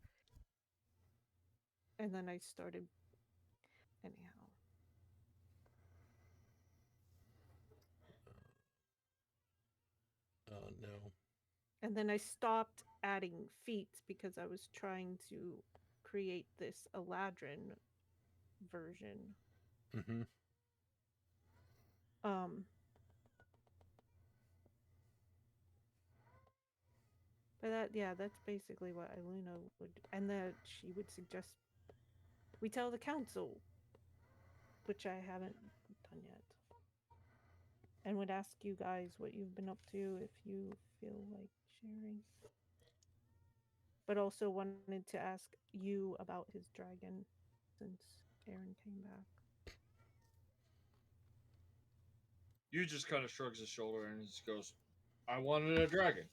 And then I started anyhow. Oh no. And then I stopped adding feats because I was trying to create this Eladrin version. Mm-hmm. But that's basically what Iluna would, and that she would suggest we tell the council, which I haven't done yet, and would ask you guys what you've been up to if you feel like sharing. But also wanted to ask you about his dragon since Aaron came back. You just kind of shrugs his shoulder and just goes, I wanted a dragon.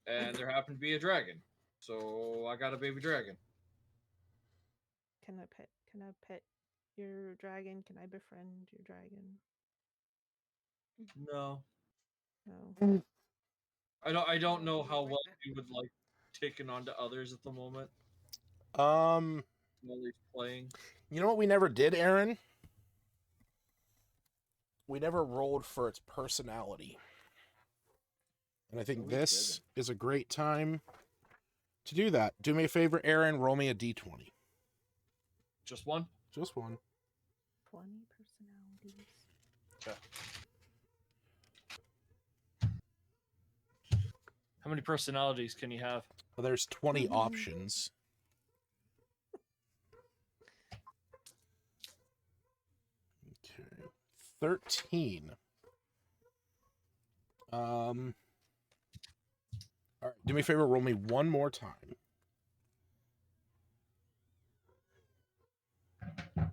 And there happened to be a dragon. So I got a baby dragon. Can I pet your dragon? Can I befriend your dragon? No. No. I don't know how well you would like taking on to others at the moment Um, while he's playing. you know what we never did, Aaron? We never rolled for its personality. And I think No, we this didn't. is a great time to do that. Do me a favor, Aaron, roll me a d20. Just one? Just one. 20 personalities. Okay. How many personalities can you have? Well, there's 20 options. Okay. 13. All right, do me a favor, roll me one more time. Okay.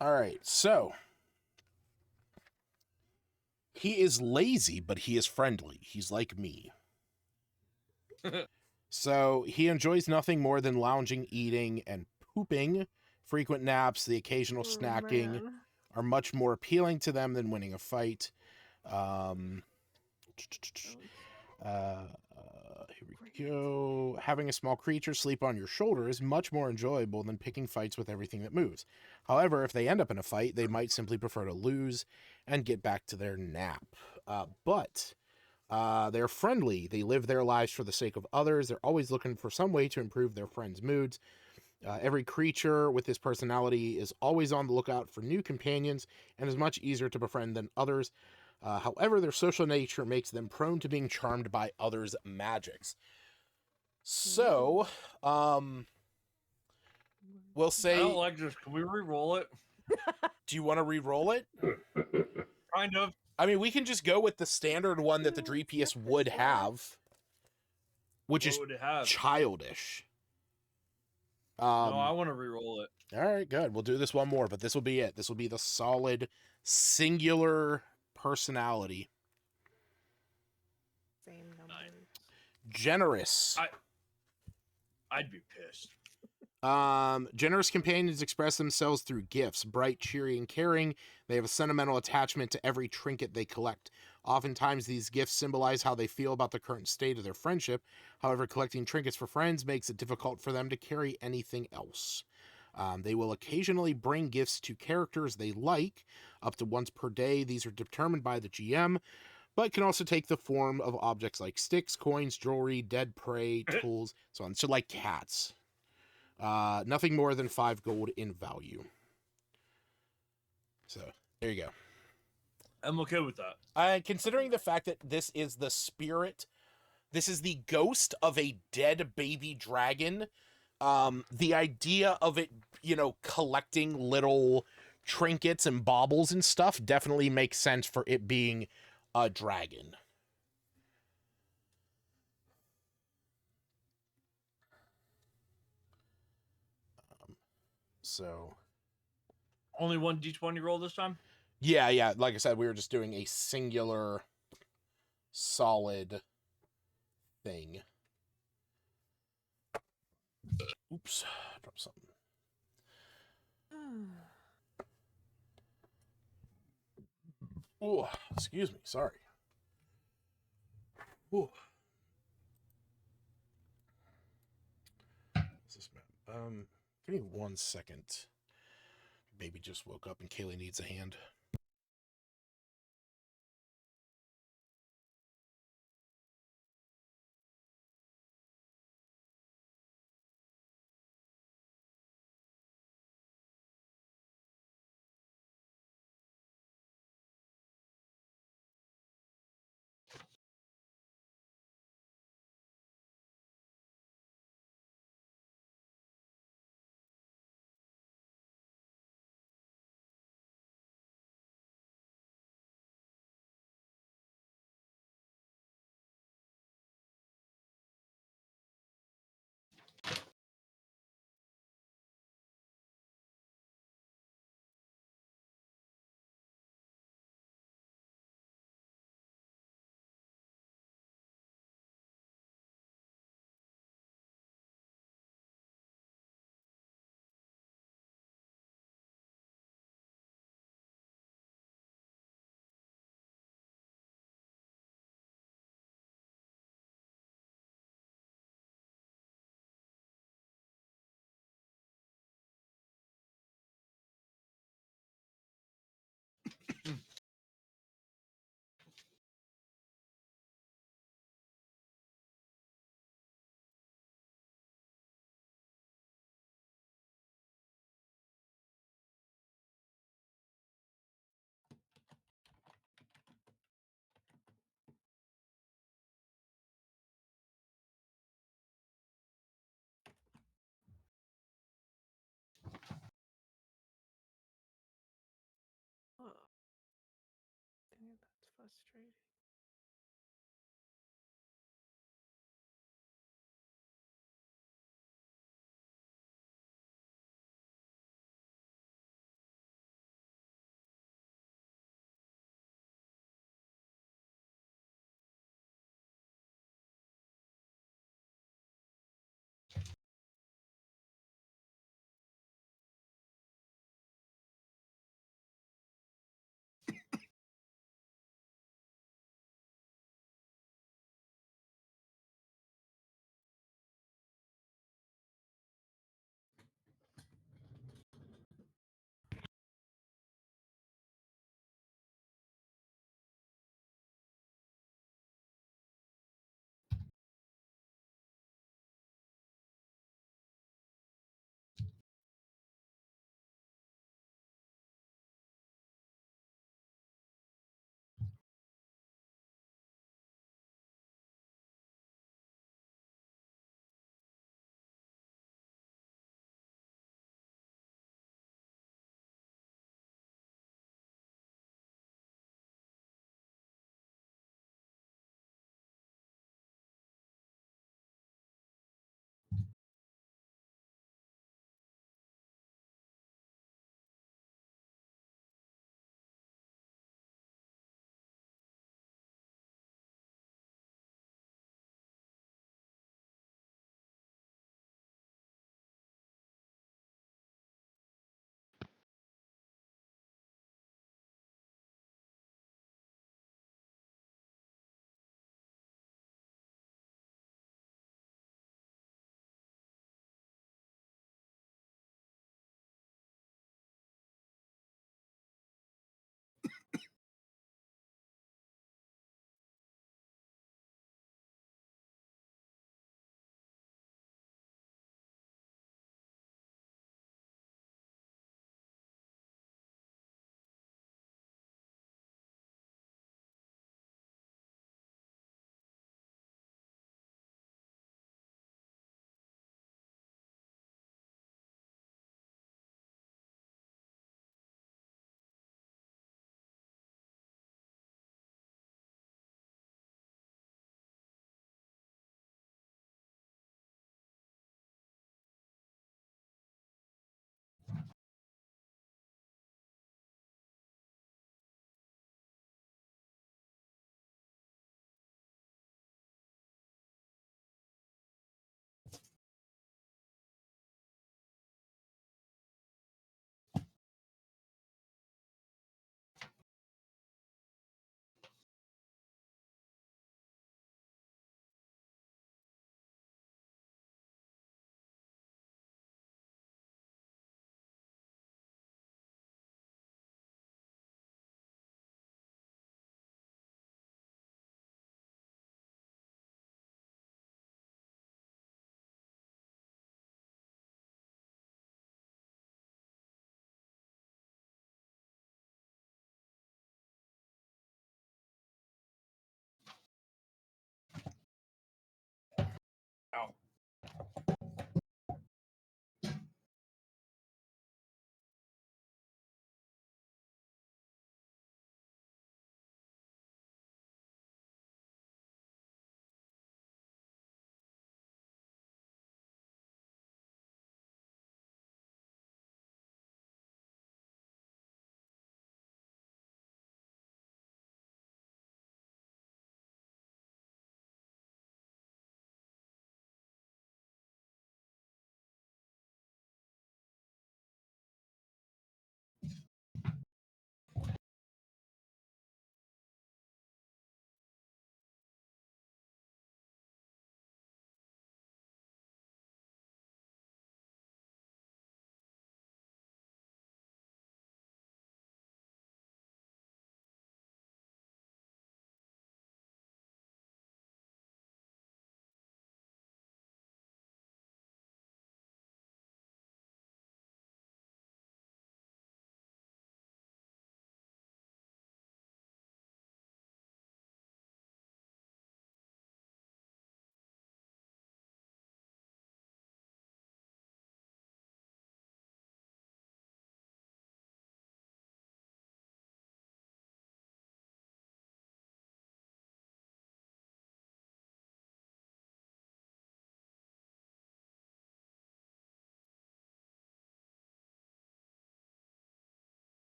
All right, so he is lazy, but he is friendly. He's like me. So he enjoys nothing more than lounging, eating, and pooping. Frequent naps, the occasional snacking Man. are much more appealing to them than winning a fight. Here we go. Having a small creature sleep on your shoulder is much more enjoyable than picking fights with everything that moves. However, if they end up in a fight, they might simply prefer to lose and get back to their nap. But they're friendly. They live their lives for the sake of others. They're always looking for some way to improve their friends' moods. Every creature with this personality is always on the lookout for new companions and is much easier to befriend than others. However, their social nature makes them prone to being charmed by others' magics. So, we'll say... I don't like this. Can we re-roll it? Do you want to re-roll it? Kind of. I mean, we can just go with the standard one that the Dreepius would have, which What is would it have? childish. No, I want to re-roll it. All right, good. We'll do this one more, but this will be it. This will be the solid, singular personality. Same numbers. Generous. I'd be pissed. Generous companions express themselves through gifts. Bright, cheery, and caring. They have a sentimental attachment to every trinket they collect. Oftentimes, these gifts symbolize how they feel about the current state of their friendship. However, collecting trinkets for friends makes it difficult for them to carry anything else. They will occasionally bring gifts to characters they like, up to once per day. These are determined by the GM, but can also take the form of objects like sticks, coins, jewelry, dead prey, tools, so on. So like cats. Nothing more than 5 gold in value. So, there you go. I'm okay with that. Considering the fact that this is the spirit, this is the ghost of a dead baby dragon, the idea of it, collecting little trinkets and baubles and stuff definitely makes sense for it being a dragon. So Only one d20 roll this time? yeah. Like I said, we were just doing a singular solid thing. Oops, dropped something. Oh, excuse me. Sorry. Ooh. What's this map? Give me 1 second. Baby just woke up and Kaylee needs a hand. Oh, dang, that's frustrating.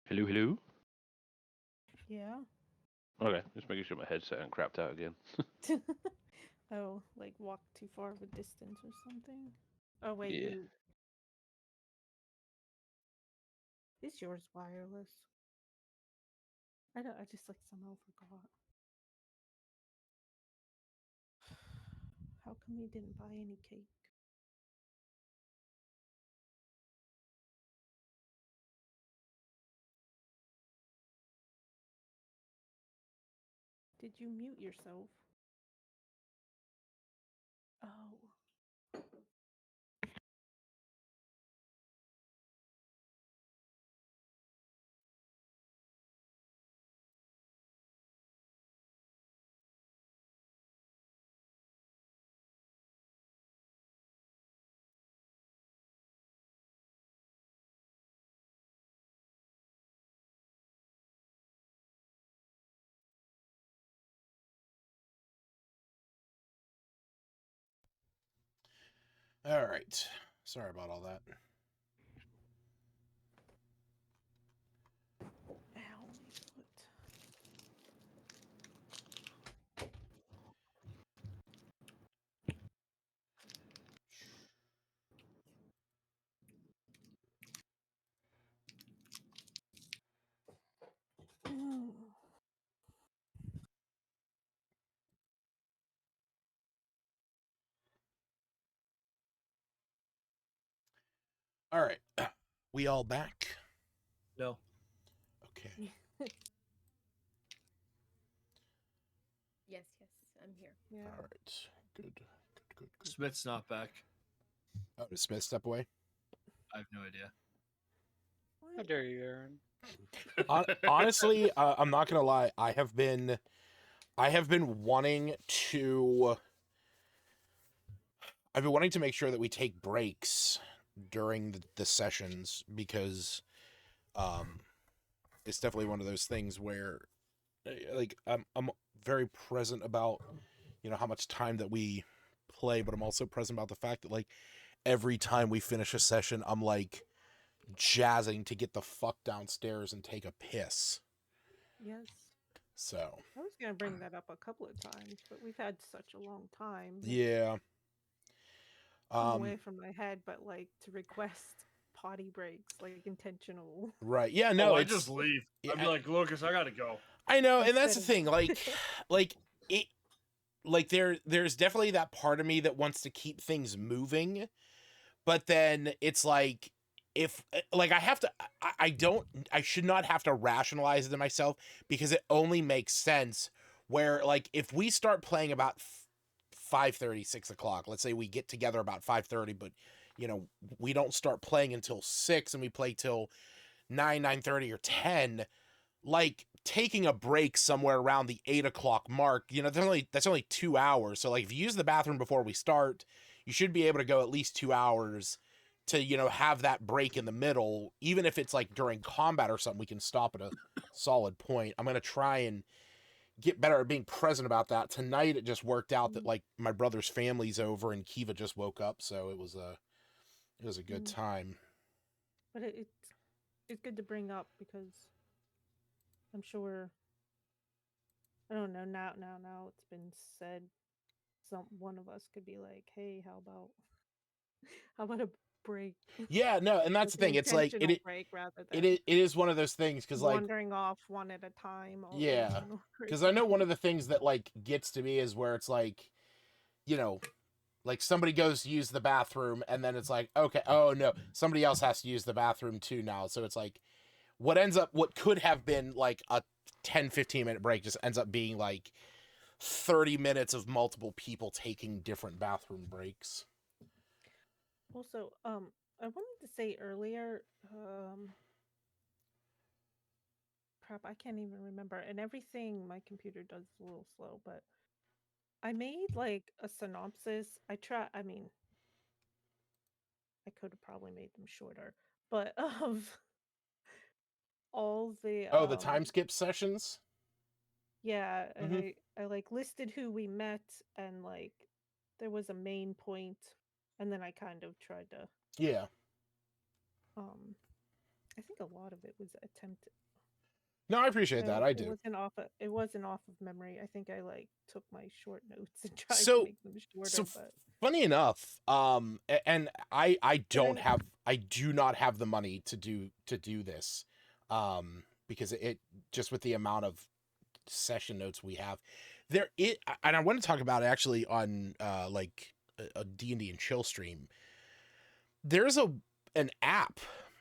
Hello, hello. Yeah. Okay, just making sure my headset ain't crapped out again. Oh, like walk too far of a distance or something. Oh wait, Yeah. you. Is yours wireless? I don't. I just like somehow forgot. How come we didn't buy any cake? Did you mute yourself? Oh. All right. Sorry about all that. Ow, my foot. Mm. All right. We all back? No. Okay. Yes, yes, I'm here. Yeah. All right. Good. Good. Smith's not back. Oh, did Smith step away? I have no idea. How What? dare you, Aaron? Honestly, I'm not gonna lie. I have been wanting to. I've been wanting to make sure that we take breaks during the sessions because, um, it's definitely one of those things where, like, I'm very present about, how much time that we play, but I'm also present about the fact that, like, every time we finish a session, I'm like jazzing to get the fuck downstairs and take a piss. Yes. So I was gonna bring that up a couple of times, but we've had such a long time. It's yeah. come away from my head, but like to request potty breaks, like intentional. Right. Yeah, no, I it's just leave. yeah, I'd be like, Lucas, I gotta go. I know, and that's the Instead thing, like it like there's definitely that part of me that wants to keep things moving, but then it's like if like I have to I don't I should not have to rationalize it to myself because it only makes sense where like if we start playing about 5:30 6 o'clock, let's say we get together about 5:30, but we don't start playing until 6 and we play till 9:30 or 10, like taking a break somewhere around the 8 o'clock mark, that's only 2 hours. So like if you use the bathroom before we start, you should be able to go at least 2 hours to, have that break in the middle. Even if it's like during combat or something, we can stop at a solid point. I'm going to try and get better at being present about that. Tonight, it just worked out that like my brother's family's over and Kiva just woke up. So it was a good time. But it's good to bring up because I'm sure I don't know now it's been said one of us could be like, hey, how about a break? Yeah, no, and that's Like the an thing. It's like intentional break rather it than is one of those things because like wandering off one at a time all day yeah, for no because I know reason. one of the things that like gets to me is where it's like, you know, like somebody goes to use the bathroom and then it's like, okay, oh no, somebody else has to use the bathroom too now. So it's like what could have been like a 10-15 minute break just ends up being like 30 minutes of multiple people taking different bathroom breaks. Also, I wanted to say earlier, crap, I can't even remember. And everything my computer does is a little slow, but I made like a synopsis. I mean, I could have probably made them shorter, but of all the Oh, the time skip sessions? yeah, and Mhm. I like listed who we met and like there was a main point and then I kind of tried to Yeah. um I think a lot of it was attempted. No, I appreciate that. I It do. wasn't off of memory. I think I like took my short notes and tried to So, make them shorter, but funny enough, and I do not have the money to do this, because it just with the amount of session notes we have, and I want to talk about it actually on like a D&D and chill stream. There's an app,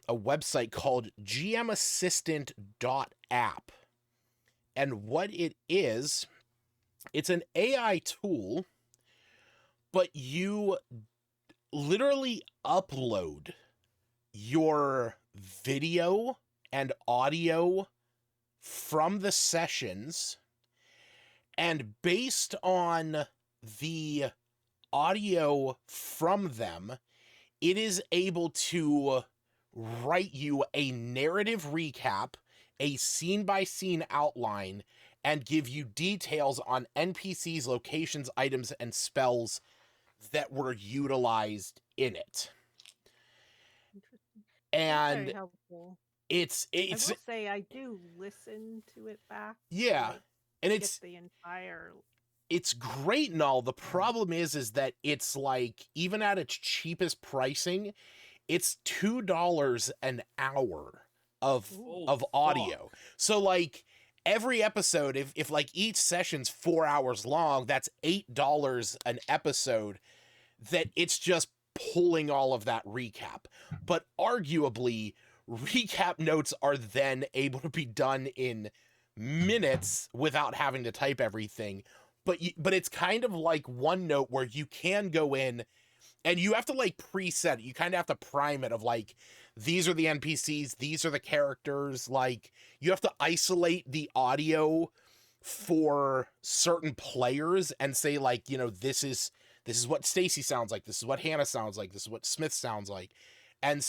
a website called gmassistant.app. And what it is, it's an AI tool, but you literally upload your video and audio from the sessions, and based on the audio from them, it is able to write you a narrative recap, a scene-by-scene outline, and give you details on NPCs, locations, items, and spells that were utilized in it. interesting. That's very And helpful. it's I will say I do listen to it back. yeah, like, and get it's the entire. it's great and all. The problem is that it's like, even at its cheapest pricing, it's $2 an hour of Oh, audio. fuck. So like every episode, if like each session's 4 hours long, that's $8 an episode that it's just pulling all of that recap. But arguably, recap notes are then able to be done in minutes without having to type everything. But it's kind of like OneNote, where you can go in and you have to like preset it. You kind of have to prime it of like, these are the NPCs, these are the characters. Like, you have to isolate the audio for certain players and say like, this is what Stacy sounds like, this is what Hannah sounds like, this is what Smith sounds like. And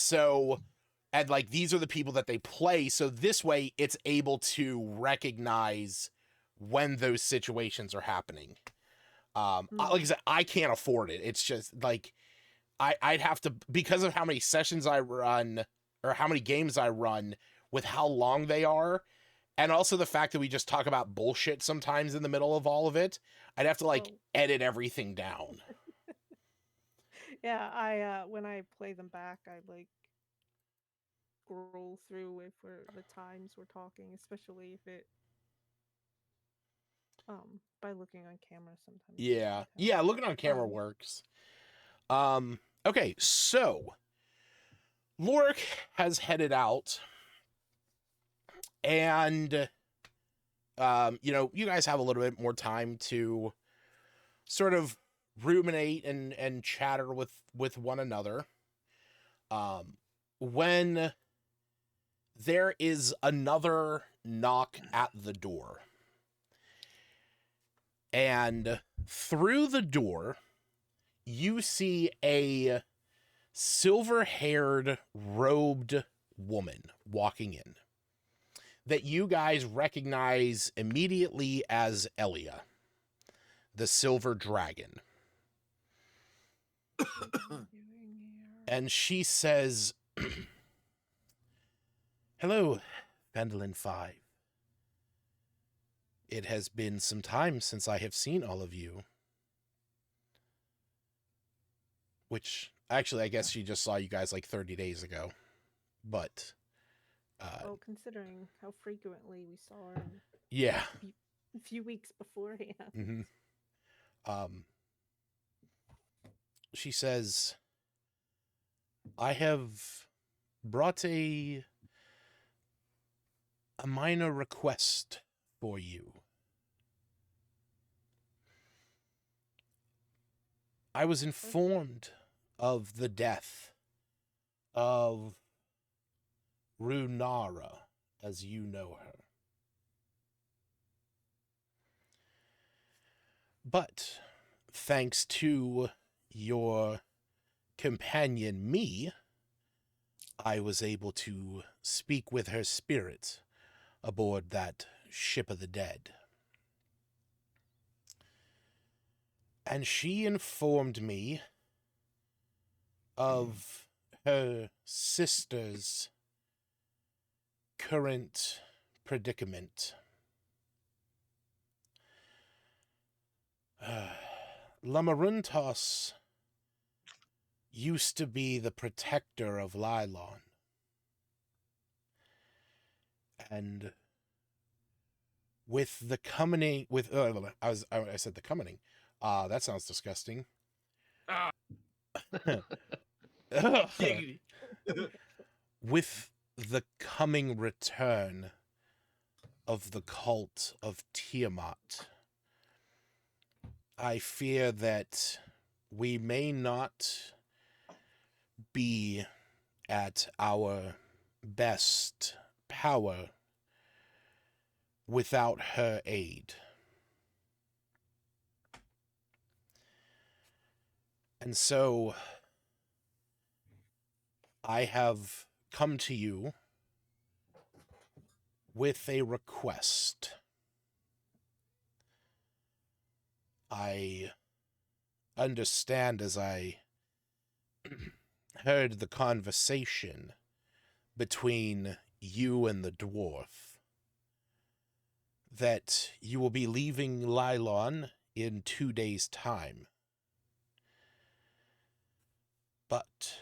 like, these are the people that they play. So this way it's able to recognize when those situations are happening. Like I said, I can't afford it. It's just like, I'd have to, because of how many sessions I run, or how many games I run, with how long they are, and also the fact that we just talk about bullshit sometimes in the middle of all of it, I'd have to like edit everything down. Yeah, I when I play them back, I like scroll through if the times we're talking, especially if it by looking on camera sometimes. Yeah, looking on camera works. Okay, so Lorik has headed out, and you guys have a little bit more time to sort of ruminate and chatter with one another. When there is another knock at the door, and through the door you see a silver-haired, robed woman walking in that you guys recognize immediately as Elia, the silver dragon. And she says, "Hello, Phandalin Five. It has been some time since I have seen all of you." Which, actually, I guess she just saw you guys like 30 days ago. But, well, considering how frequently we saw her yeah. a few weeks beforehand. Mm-hmm. She says, "I have brought a minor request for you. I was informed of the death of Runara, as you know her. But thanks to your companion, me, I was able to speak with her spirit aboard that ship of the dead. And she informed me of her sister's current predicament. Lamaruntas used to be the protector of Lylon. And with the coming, I said the coming. That sounds disgusting. Dignity. With the coming return of the cult of Tiamat, I fear that we may not be at our best power without her aid. And so I have come to you with a request. I understand, as I heard the conversation between you and the dwarf, that you will be leaving Lylon in 2 days' time. But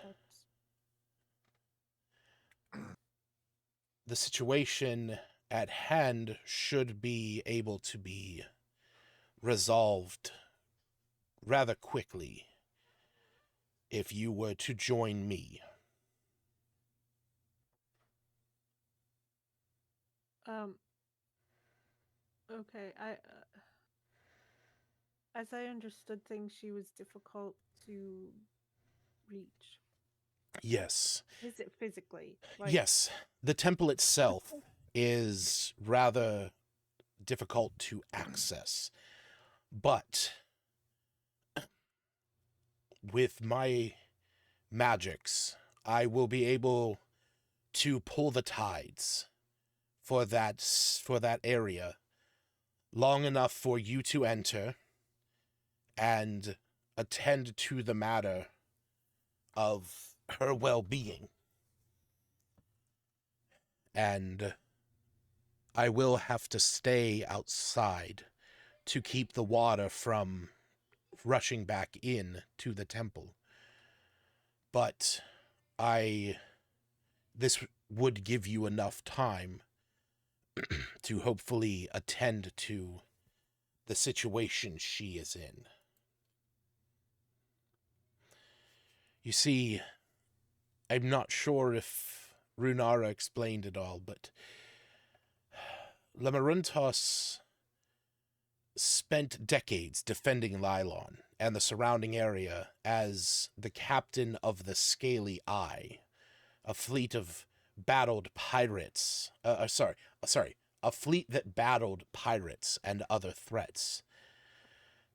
the situation at hand should be able to be resolved rather quickly if you were to join me. Okay, as I understood things, she was difficult to reach. Yes. Is it physically? Yes. The temple itself is rather difficult to access. But with my magics, I will be able to pull the tides for that area long enough for you to enter and attend to the matter of her well-being. And I will have to stay outside to keep the water from rushing back in to the temple. But this would give you enough time to hopefully attend to the situation she is in. You see, I'm not sure if Runara explained it all, but Lamaruntos spent decades defending Lylon and the surrounding area as the captain of the Scaly Eye, a fleet of battled pirates. A fleet that battled pirates and other threats.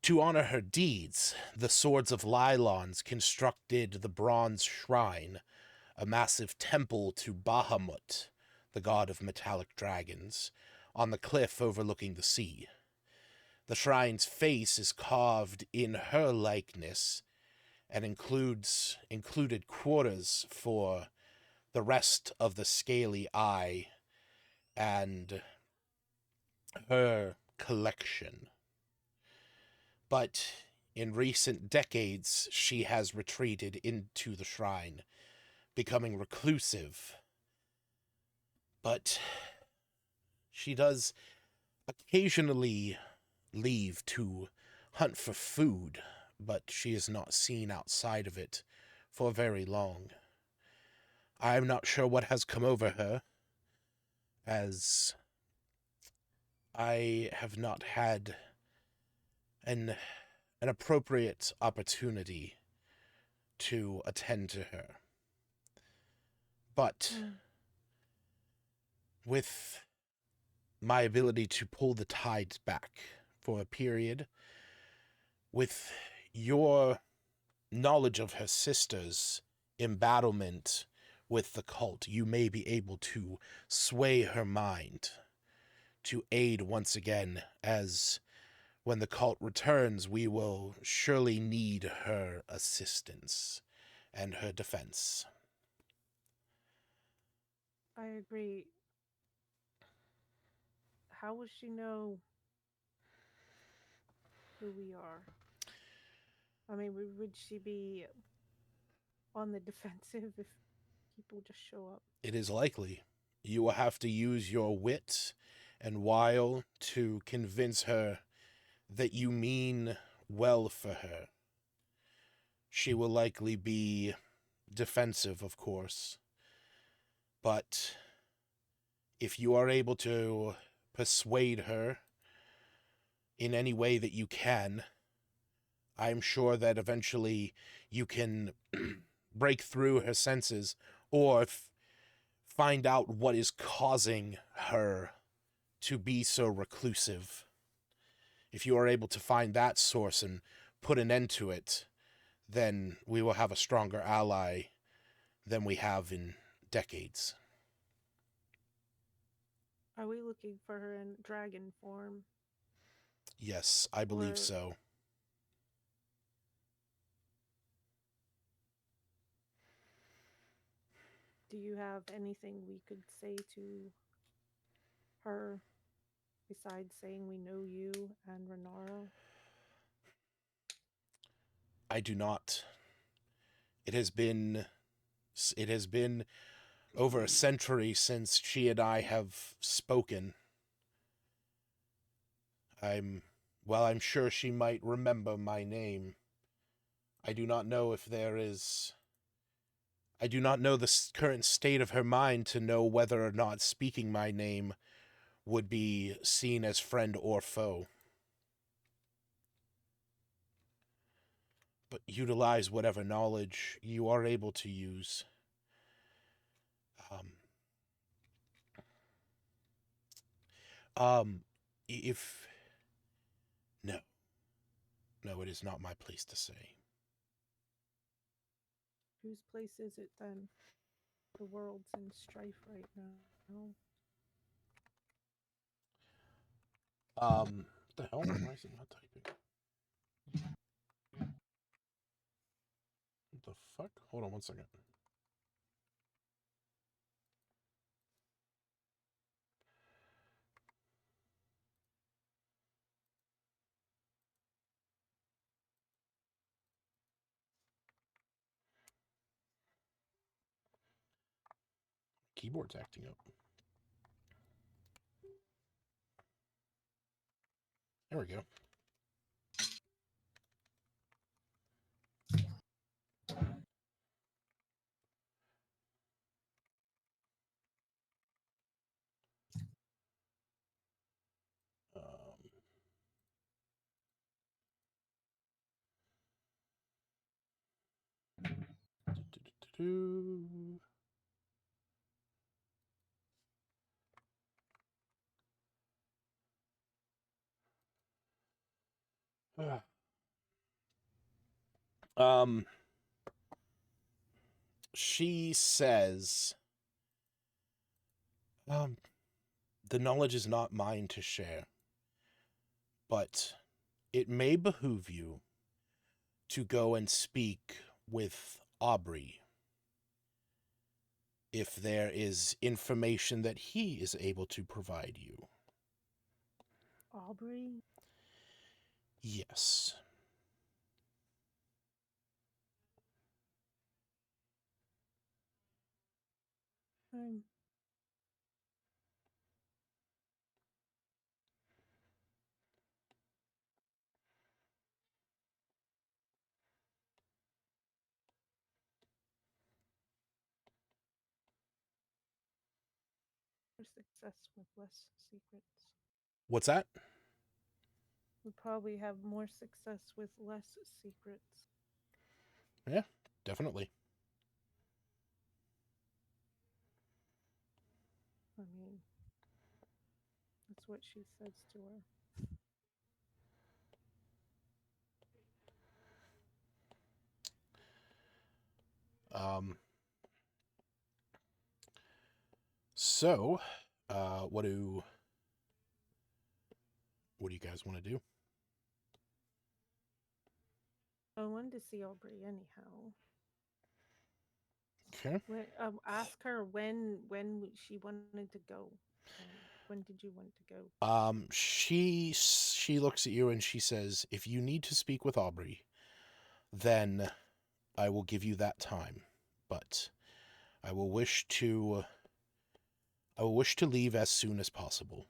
To honor her deeds, the Swords of Lylons constructed the bronze shrine, a massive temple to Bahamut, the god of metallic dragons, on the cliff overlooking the sea. The shrine's face is carved in her likeness and included quarters for the rest of the Scaly Eye and her collection. But in recent decades, she has retreated into the shrine, becoming reclusive. But she does occasionally leave to hunt for food, but she is not seen outside of it for very long. I'm not sure what has come over her, as I have not had an appropriate opportunity to attend to her. But with my ability to pull the tides back for a period, with your knowledge of her sister's embattlement with the cult, you may be able to sway her mind to aid once again, as when the cult returns, we will surely need her assistance and her defense. I agree. how will she know who we are? I mean, would she be on the defensive if people just show up? It is likely. You will have to use your wit and wile to convince her that you mean well for her. She will likely be defensive, of course. But if you are able to persuade her in any way that you can, I'm sure that eventually you can break through her senses or find out what is causing her to be so reclusive. If you are able to find that source and put an end to it, then we will have a stronger ally than we have in decades. Are we looking for her in dragon form? Yes, I believe Or- so. Do you have anything we could say to her besides saying we know you and Renara? I do not. It has been over a century since she and I have spoken. I'm sure she might remember my name. I do not know the current state of her mind to know whether or not speaking my name would be seen as friend or foe. But utilize whatever knowledge you are able to use. If... No. No, it is not my place to say. Whose place is it then? The world's in strife right now. The hell? Why is it not typing? What the fuck? Hold on one second. Keyboard's acting up. There we go. Do-do-do-do-do. She says, the knowledge is not mine to share, but it may behoove you to go and speak with Aubrey if there is information that he is able to provide you. Aubrey? Yes. I'm for success with less secrets. What's that? We probably have more success with less secrets. Yeah, definitely. I mean, that's what she says to her. So, what do you guys want to do? I wanted to see Aubrey anyhow. Okay. Ask her when she wanted to go. When did you want to go? She looks at you and she says, "If you need to speak with Aubrey, then I will give you that time. But I will wish to leave as soon as possible."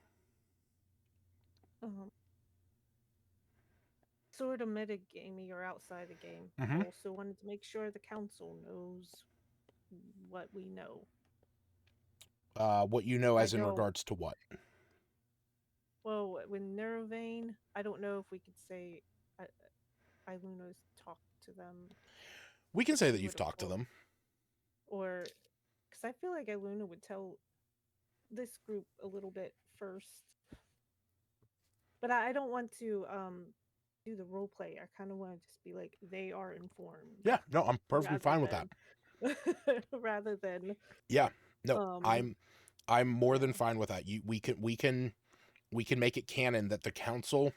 Sort of metagamey or outside the game. Mhm. Also wanted to make sure the council knows what we know. What you know as I in don't- regards to what? Well, with Neurovane, I don't know if we could say Iluna's talked to them. We can say that She you've would've talked to told- them. Or, because I feel like Iluna would tell this group a little bit first. But I don't want to do the role play. I kind of want to just be like, they are informed. Yeah, no, I'm perfectly fine with that. Rather than Yeah, no, I'm more than fine with that. We can make it canon that the council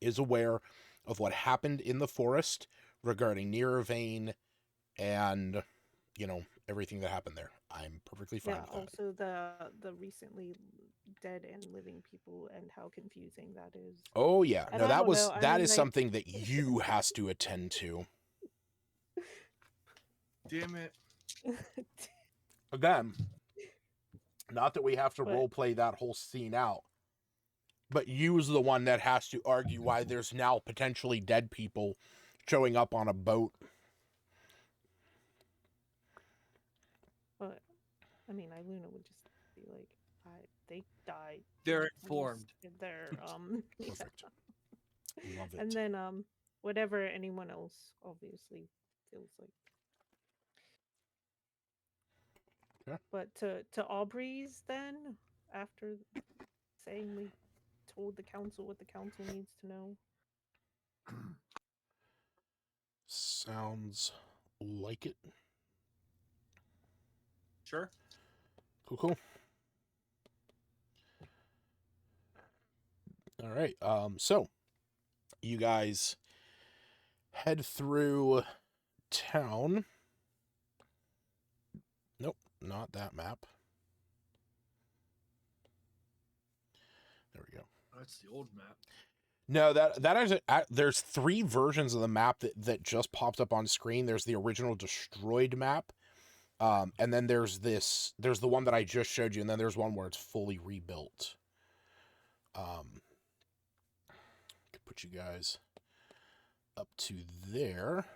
is aware of what happened in the forest regarding Neurovane and, you know, everything that happened there. I'm perfectly fine with that. Also the recently dead and living people and how confusing that is. Oh yeah, And no, I that don't was know, I that mean, is like- something that you has to attend to. Damn it. Again, not that we have to But- role play that whole scene out, but you's the one that has to argue why there's now potentially dead people showing up on a boat. But I mean, Iluna would just be like, they died. They're I just- informed. They're yeah. Perfect. Love it. And then whatever anyone else obviously feels like. Yeah. But to Aubrey's then, after saying we told the council what the council needs to know. Sounds like it. Sure. Cool. All right. So you guys head through town. Nope, not that map. There we go. That's the old map. No, that is there's 3 versions of the map that just popped up on screen. There's the original destroyed map. And then there's the one that I just showed you, and then there's one where it's fully rebuilt. Could put you guys up to there.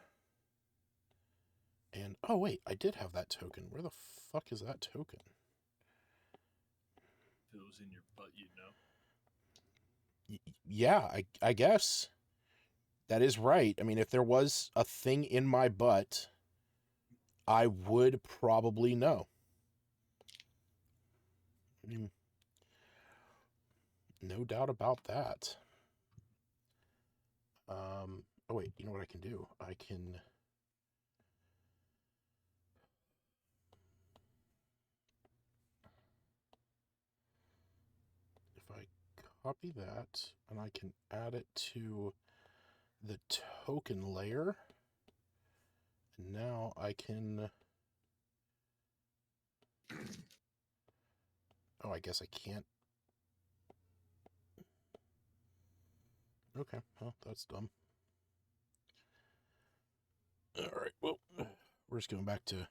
And oh wait, I did have that token. Where the fuck is that token? If it was in your butt, you'd know. Yeah, I guess that is right. I mean, if there was a thing in my butt, I would probably know. I mean, no doubt about that. Oh wait, you know what I can do? I can if I copy that and I can add it to the token layer. And now I can oh, I guess I can't. Okay, well, that's dumb. Alright, well, we're just going back to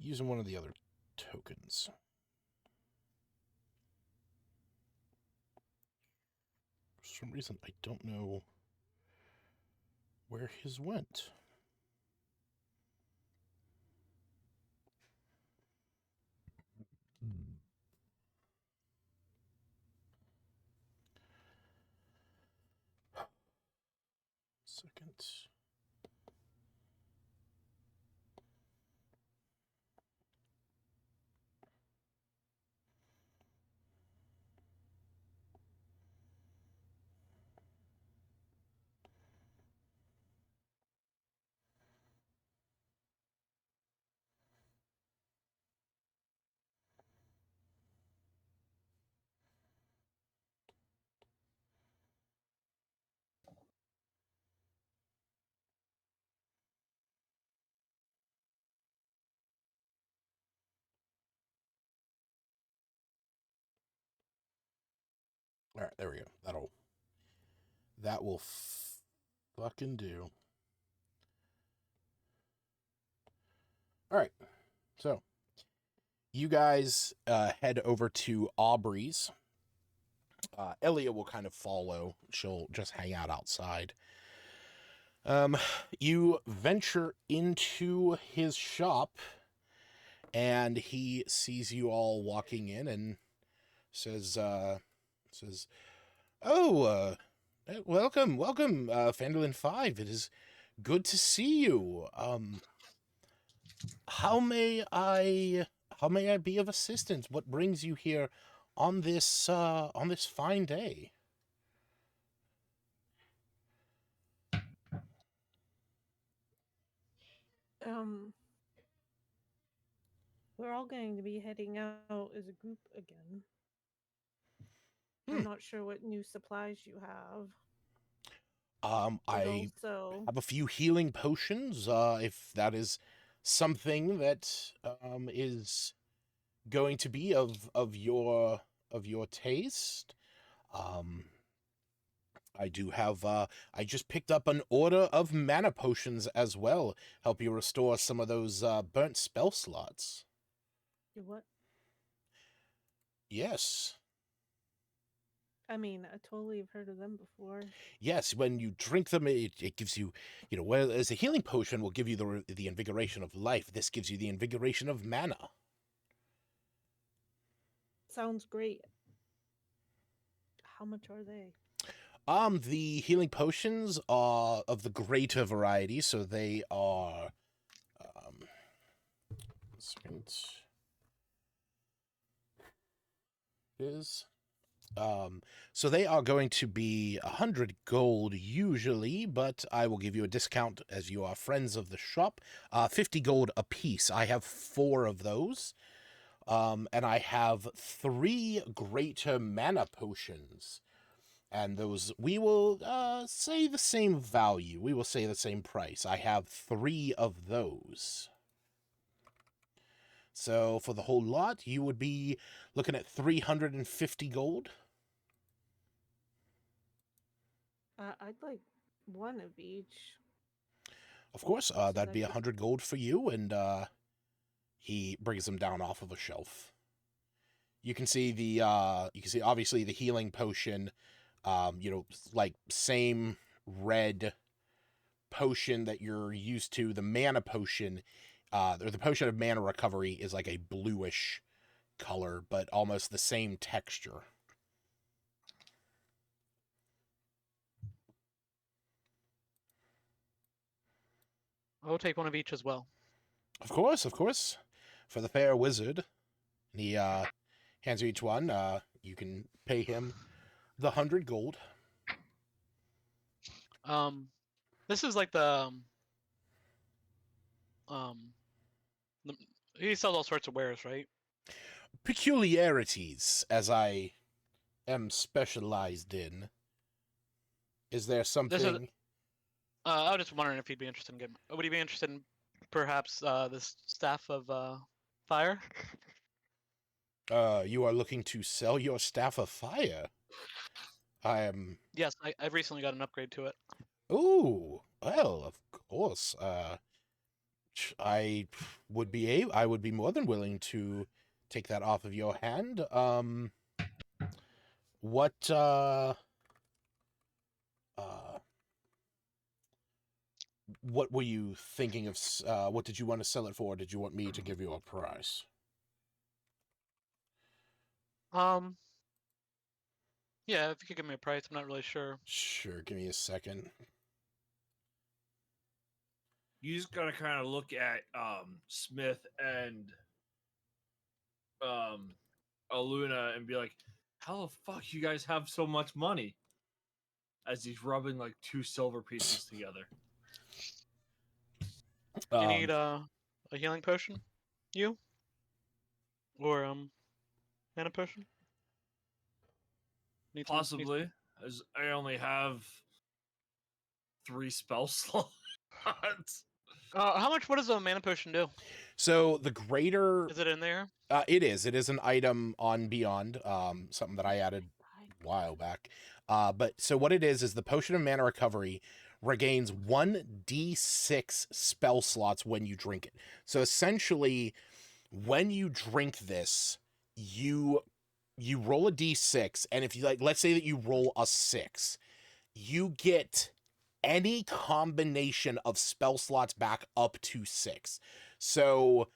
using one of the other tokens. For some reason, I don't know where his went. Second. All right, there we go. That will fucking do. All right, so you guys head over to Aubrey's. Elia will kind of follow. She'll just hang out outside. You venture into his shop, and he sees you all walking in and says, "Oh, welcome, Phandalin Five. It is good to see you. How may I be of assistance? What brings you here on this fine day?" Um, we're all going to be heading out as a group again. I'm not sure what new supplies you have. But I also, have a few healing potions, if that is something that is going to be of your taste. I do have I just picked up an order of mana potions as well. Help you restore some of those burnt spell slots. what? Yes. I mean, I totally have heard of them before. Yes, when you drink them, it gives you, whereas a healing potion will give you the invigoration of life, this gives you the invigoration of mana. Sounds great. How much are they? The healing potions are of the greater variety, so they are, one second. So they are going to be 100 gold usually, but I will give you a discount as you are friends of the shop. 50 gold a piece. I have 4 of those. And I have 3 greater mana potions. And those, we will say the same value. We will say the same price. I have 3 of those. So for the whole lot, you would be looking at 350 gold. I'd like one of each. Of course, So that'd be that 100 gold for you, and he brings them down off of a shelf. You can see obviously the healing potion, like same red potion that you're used to. The mana potion, or the potion of mana recovery is like a bluish color, but almost the same texture. I'll take one of each as well. Of course, for the fair wizard. And he hands you each one. You can pay him the 100 gold. This is like the he sells all sorts of wares, right? Peculiarities, as I am specialized in. Is there something? I was just wondering if he'd be interested in getting. Would he be interested in perhaps this staff of fire? You are looking to sell your staff of fire. I am. Yes, I've recently got an upgrade to it. Ooh, well, of course. I would be more than willing to take that off of your hand. What what were you thinking of? What did you want to sell it for? Did you want me to give you a price? Yeah, if you could give me a price, I'm not really sure. Sure, give me a second. You just gotta kind of look at Smith and Aluna and be like, how the fuck you guys have so much money? As he's rubbing like 2 silver pieces together. You need a healing potion? You? Or mana potion? Possibly, as I only have 3 spell slots. What does a mana potion do? So the greater Is it in there? it is an item on Beyond, something that I added while back. But so what it is the Potion of Mana Recovery regains 1d6 spell slots when you drink it. So essentially, when you drink this, you roll a d6, and if you like, let's say that you roll a 6, you get any combination of spell slots back up to 6. So,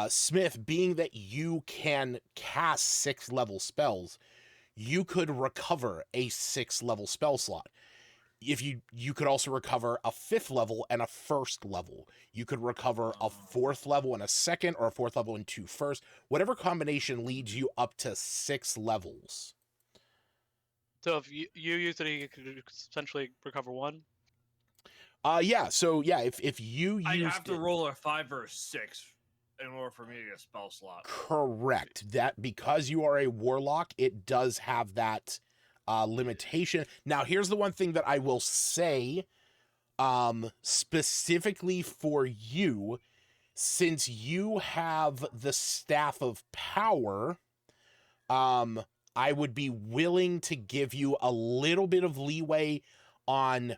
Smith, being that you can cast 6-level spells, you could recover a 6-level spell slot. If you could also recover a 5th level and a 1st level. You could recover a 4th level and a 2nd, or a 4th level and 2 first. Whatever combination leads you up to 6 levels. So if you use it, you could essentially recover 1. Yeah. So yeah, if you I used have to it, roll a 5 or a 6 in order for me to get a spell slot. correct, that because you are a warlock, it does have that limitation. Now, here's the one thing that I will say, specifically for you, since you have the Staff of Power, I would be willing to give you a little bit of leeway on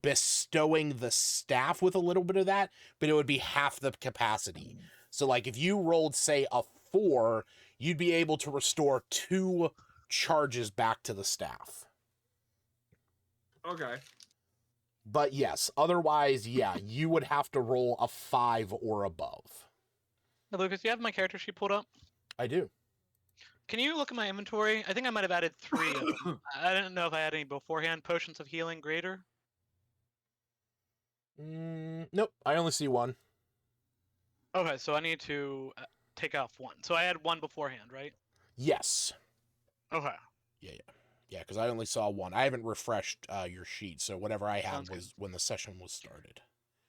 bestowing the staff with a little bit of that, but it would be half the capacity. So like if you rolled, say, a 4, you'd be able to restore 2 charges back to the staff. Okay. But yes, otherwise, yeah, you would have to roll a 5 or above. Now, Lucas, do you have my character sheet pulled up? I do. Can you look at my inventory? I think I might have added 3 of them. I didn't know if I had any beforehand. Potions of Healing Greater. Nope, I only see 1. Okay, so I need to take off 1. So I had 1 beforehand, right? Yes. Okay. Yeah, because I only saw 1. I haven't refreshed your sheet, so whatever I had Sounds was good. when the session was started.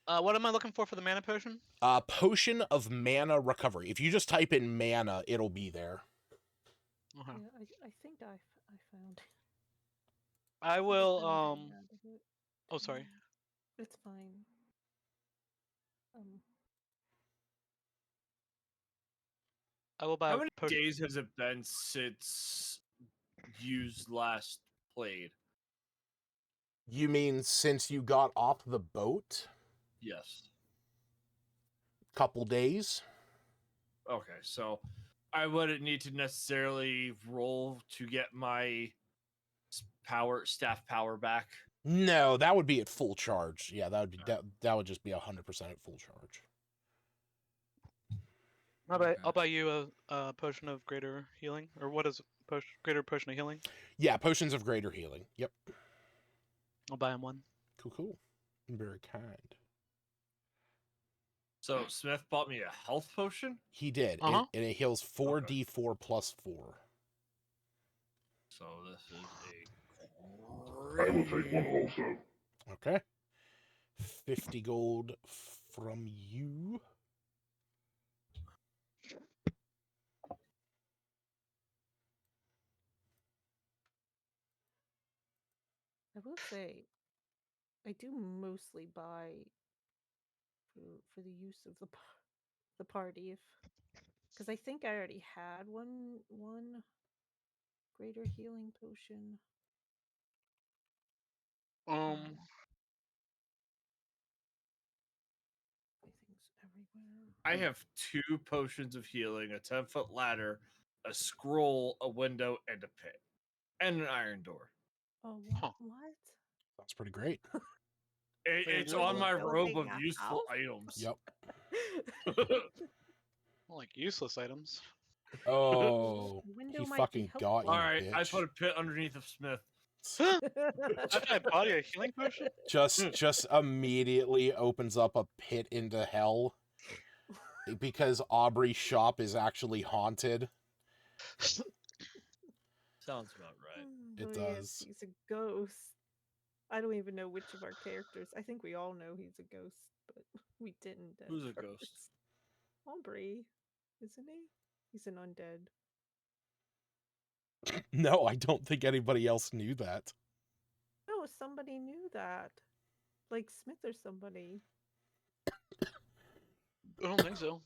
What am I looking for the mana potion? Potion of Mana Recovery. If you just type in mana, it'll be there. Okay. Yeah, I think I found it. I I will. found it. Oh, sorry. It's fine. I will buy How a many potion. days has it been since you last played? You mean since you got off the boat? Yes. Couple days? Okay, so I wouldn't need to necessarily roll to get my staff power back. No, that would be at full charge. Yeah, that would be that would just be 100% at full charge. I'll buy you a potion of greater healing, or what is greater potion of healing? Yeah, potions of greater healing. Yep. I'll buy him 1. Cool. Very kind. So Smith bought me a health potion? He did. Uh-huh. And it heals 4d4 plus 4. So this is I will take one also. Okay. 50 gold from you. I will say, I do mostly buy for the use of the party, because I think I already had one greater healing potion. Everything's everywhere. I have 2 potions of healing, a 10-foot ladder, a scroll, a window, and a pit. And an iron door. Oh, Huh. what? That's pretty great. It's We're on my robe building of a useful house? items. Yep. Like useless items. Oh, Window he might fucking be got you, All right, I bitch. put a pit underneath of Smith. I thought I bought you a healing potion. Just immediately opens up a pit into hell because Aubrey's shop is actually haunted. Sounds about right. It Oh, yes, does. he's a ghost. I don't even know which of our characters. I think we all know he's a ghost, but we didn't. at Who's a first. ghost? Aubrey, isn't he? He's an undead. No, I don't think anybody else knew that. No, somebody knew that. Like Smith or somebody. I don't think so.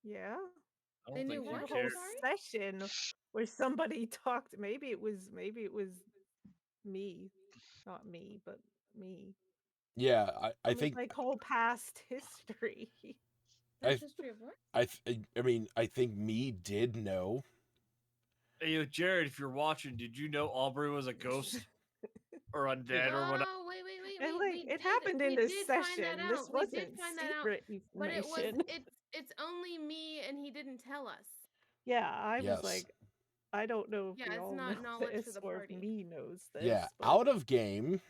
Yeah? I They don't knew think what? you That whole I'm cared. sorry? session where somebody talked. Maybe it was me, not me, but me. Yeah, I Some of think like whole past history. Past I history of what? I mean I think me did know. Hey, yo, Jared, if you're watching, did you know Aubrey was a ghost or undead or whatever? Oh, wait, wait, wait, And wait. like it happened in We this did find that session. This out. We did wasn't find that out. secret But information. it's only me and he didn't tell us. Yeah, I was Yes. like, I don't know if Yeah, we it's all not know knowledge for this the or if party. me knows this. Yeah, but out of game.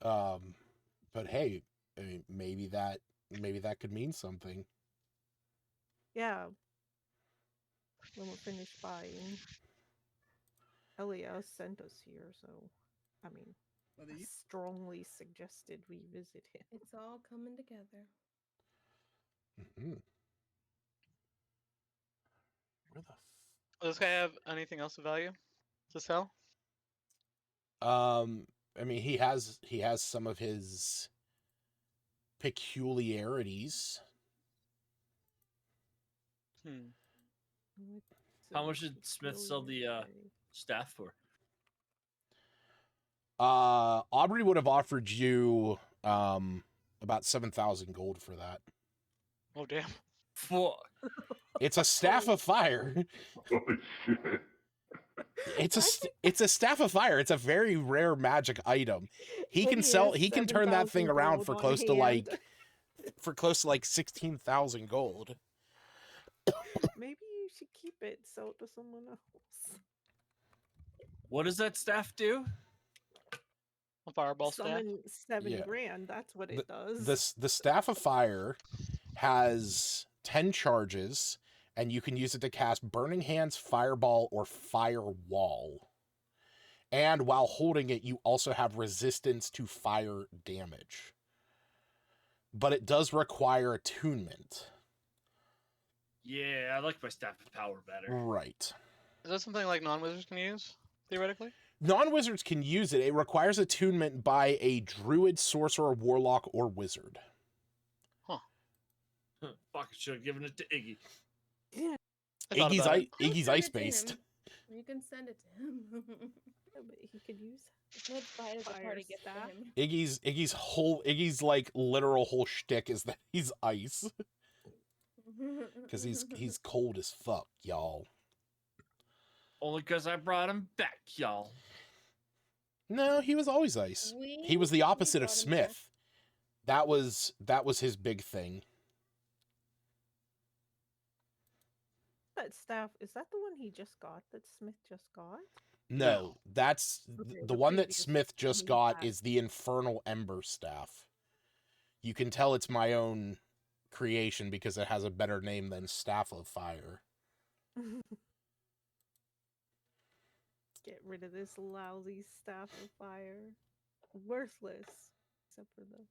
But hey, I mean, maybe that could mean something. yeah, when we're finished buying, Elias sent us here, so I mean, I strongly suggested we visit him. It's all coming together. Hmm. Where the Does this guy have anything else of value to sell? I mean, he has some of his peculiarities. Hmm. What's How so much did Smith sell the peculiar? staff for? Aubrey would have offered you about 7,000 gold for that. Oh damn. Fuck. It's a staff of fire. Holy shit. It's a staff of fire. It's a very rare magic item. He And can he sell has he can turn that thing 7,000 around gold for on close to hand. like 16,000 gold. Maybe you should keep it, sell it to someone else. What does that staff do? A fireball staff. Summon 7 Yeah. grand. That's what it does. The staff of fire has 10 charges, and you can use it to cast Burning Hands, Fireball, or Firewall. And while holding it, you also have resistance to fire damage. But it does require attunement. Yeah, I like my staff of power better. Right. Is that something like non-wizards can use theoretically? Non-wizards can use it. It requires attunement by a druid, sorcerer, warlock, or wizard. Huh. Fuck, should have given it to Iggy. I thought about it. Iggy's Send it to ice-based. him. You can send it to him. Yeah, but he could use Let's buy it as a Fire party gift staff. for him. Iggy's like literal whole shtick is that he's ice. Because he's cold as fuck, y'all. Only because I brought him back, y'all. No, he was always ice. He was the opposite of Smith. That was his big thing. that staff. Is that the one he just got? That Smith just got? No, that's Okay, the the one that previous Smith just he got had. is the Infernal Ember staff. You can tell it's my own creation because it has a better name than Staff of Fire. Get rid of this lousy staff of fire. Worthless. Except for the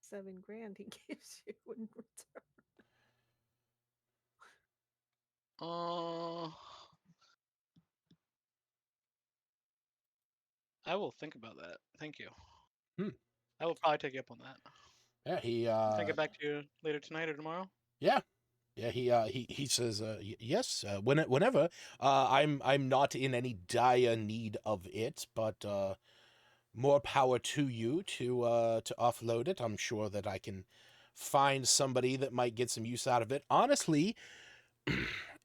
7 grand he gives you in return. I will think about that. Thank you. Hmm. I will probably take you up on that. Yeah, he Can I get back to you later tonight or tomorrow? Yeah. Yeah, he says yes, whenever. I'm not in any dire need of it, but more power to you to offload it. I'm sure that I can find somebody that might get some use out of it. Honestly,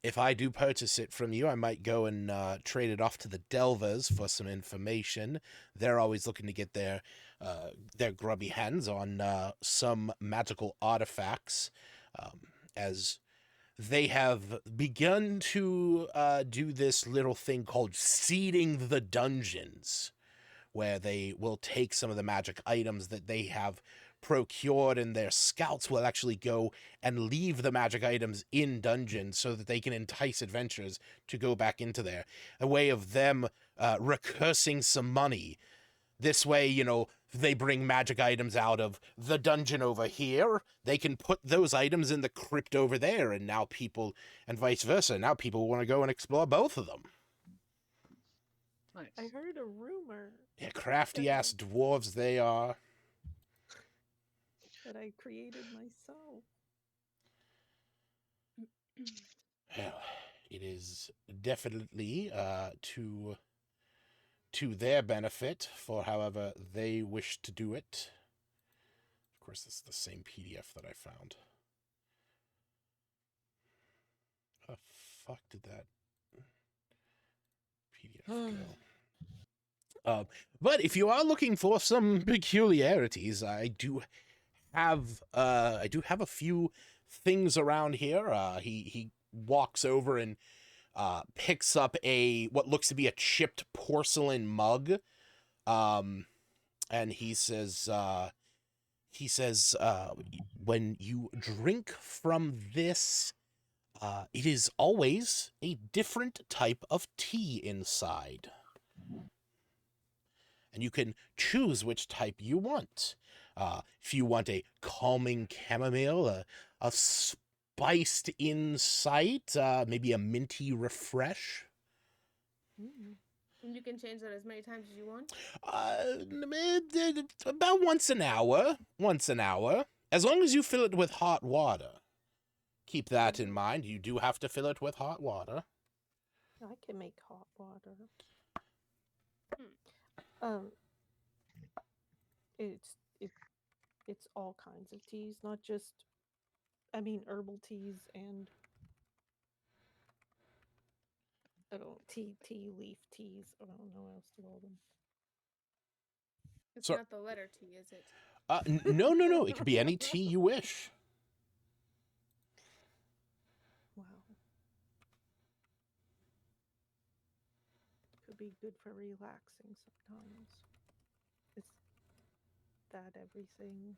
if I do purchase it from you, I might go and trade it off to the Delvers for some information. They're always looking to get their grubby hands on some magical artifacts, as they have begun to do this little thing called seeding the dungeons, where they will take some of the magic items that they have procured, and their scouts will actually go and leave the magic items in dungeons so that they can entice adventurers to go back into there. A way of them recursing some money. This way, they bring magic items out of the dungeon over here. They can put those items in the crypt over there, and now people, and vice versa. Now people want to go and explore both of them. Nice. I heard a rumor Yeah, crafty ass dwarves they are. that I created myself. Well, it is definitely to their benefit for however they wish to do it. Of course, this is the same PDF that I found. How the fuck did that PDF go? But if you are looking for some peculiarities, I do have a few things around here. He walks over and picks up what looks to be a chipped porcelain mug. And he says, when you drink from this, it is always a different type of tea inside. And you can choose which type you want. If you want a calming chamomile, a spiced insight, maybe a minty refresh. And you can change that as many times as you want? About once an hour. Once an hour. As long as you fill it with hot water. Keep that in mind. You do have to fill it with hot water. I can make hot water. It's all kinds of teas, not just, herbal teas and tea leaf teas. I don't know what else to call them. It's not the letter T, is it? No. It could be any tea you wish. Wow. Could be good for relaxing sometimes. Is that everything?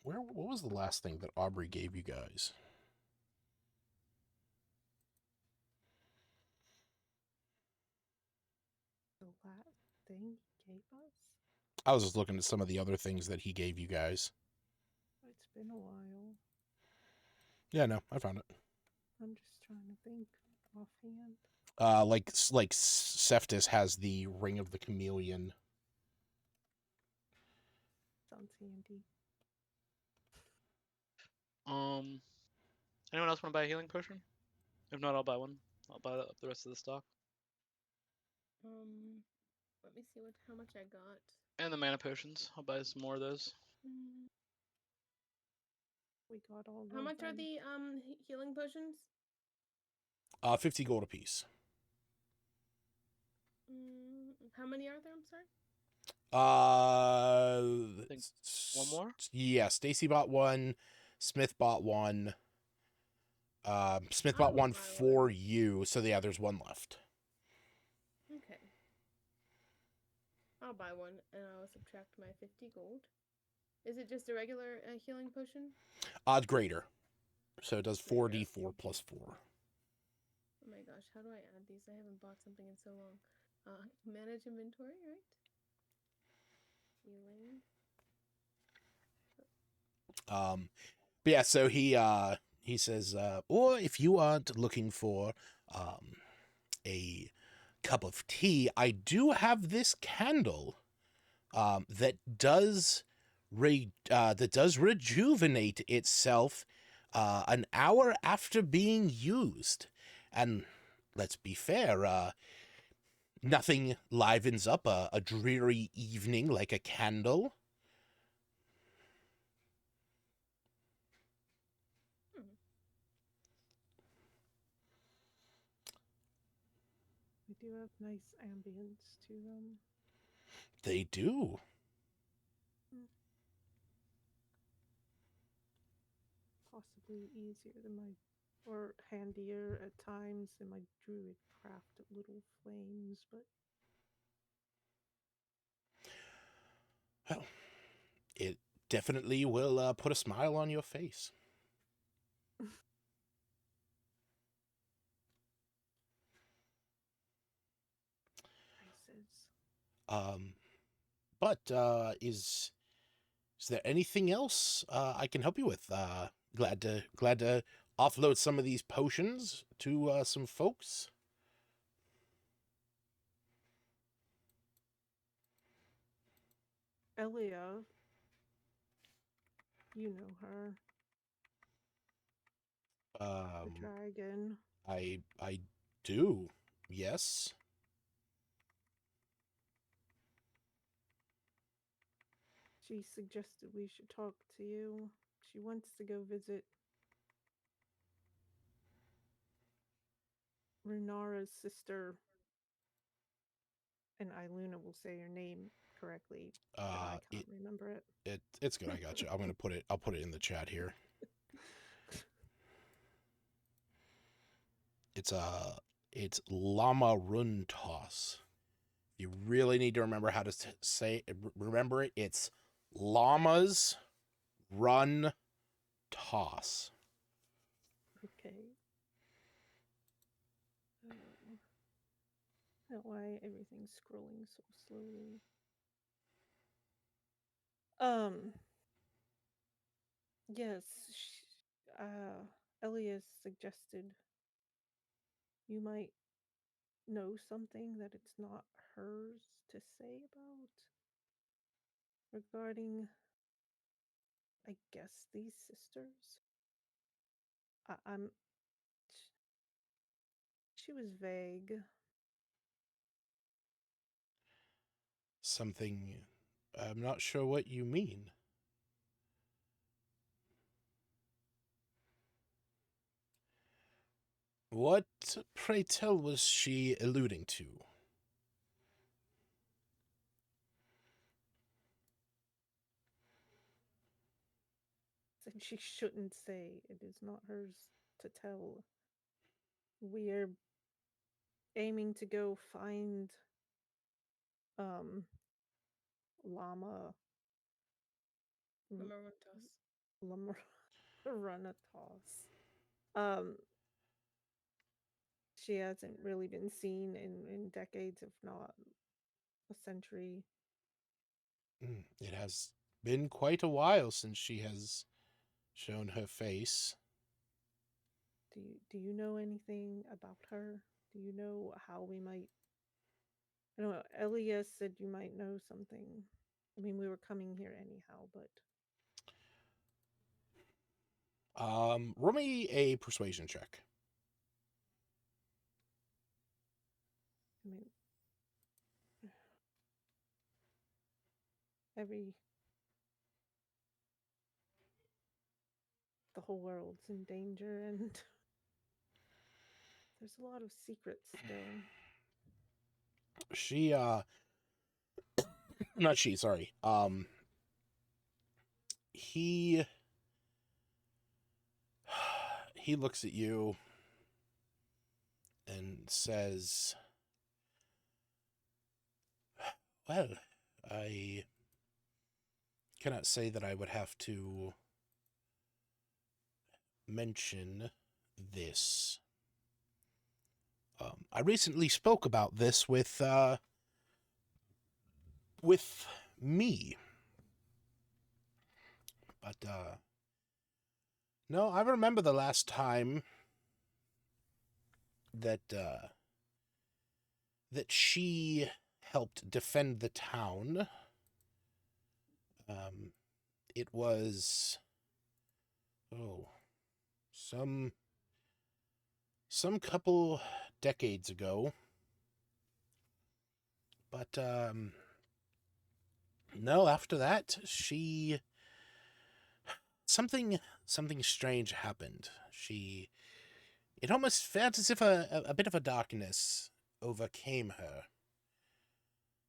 What was the last thing that Aubrey gave you guys? The last thing he gave us? I was just looking at some of the other things that he gave you guys. It's been a while. Yeah, no, I found it. I'm just trying to think offhand. Like Seftis has the Ring of the Chameleon. Sounds handy. Anyone else want to buy a healing potion? If not, I'll buy one. I'll buy the rest of the stock. Let me see how much I got. And the mana potions. I'll buy some more of those. We got all. How much are the healing potions? 50 gold apiece. How many are there? I'm sorry. I think one more? Yeah, Stacy bought one. Smith bought one. Smith bought one for you. So yeah, there's one left. Okay. I'll buy one and I'll subtract my 50 gold. Is it just a regular healing potion? Greater. So it does 4d4 plus 4. Oh my gosh, how do I add these? I haven't bought something in so long. Manage inventory, right? Healing. But yeah, so he says, or if you aren't looking for a cup of tea, I do have this candle that does rejuvenate itself an hour after being used. And let's be fair, nothing livens up a dreary evening like a candle. They do have nice ambience to them. They do. Possibly easier than or handier at times than my druid craft little flames, but well, it definitely will put a smile on your face. But is Is there anything else I can help you with? Glad to offload some of these potions to some folks. Elia, you know her, the dragon. I do. Yes. She suggested we should talk to you. She wants to go visit Runara's sister, and Iluna will say her name correctly, but I can't remember it. It's good. I got you. I'll put it in the chat here. It's Llama Run Toss. You really need to remember how to remember it. It's Llamas Run Toss. Okay. Why everything's scrolling so slowly? Yes. Elias suggested you might know something that it's not hers to say about regarding, I guess, these sisters. She was vague. Something. I'm not sure what you mean. What, pray tell, was she alluding to? Said she shouldn't say. It is not hers to tell. We're aiming to go find Llama Runatos. She hasn't really been seen in decades, if not a century. It has been quite a while since she has shown her face. Do you know anything about her? Do you know how we might? I don't know. Elias said you might know something. I mean, we were coming here anyhow, but Roll me a persuasion check. I mean, the whole world's in danger, and there's a lot of secrets still. Not she, sorry. He looks at you and says, well, I cannot say that I would have to mention this. I recently spoke about this with me. But, no, I remember the last time that she helped defend the town. It was, some couple decades ago. But, no, after that, something strange happened. It almost felt as if a bit of a darkness overcame her.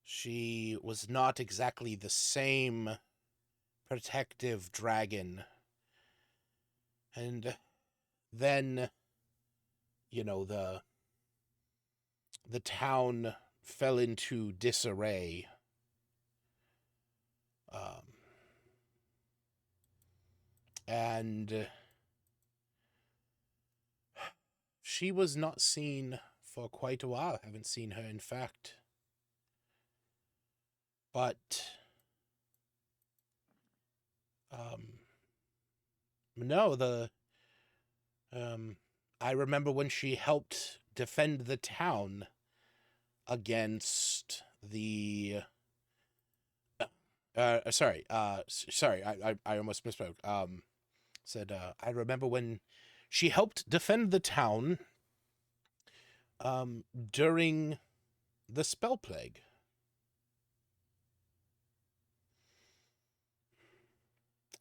She was not exactly the same protective dragon. And then, the town fell into disarray. And she was not seen for quite a while. Haven't seen her, in fact. But No, I remember when she helped defend the town against the. Sorry. Sorry. I almost misspoke. Said I remember when she helped defend the town. During the spell plague.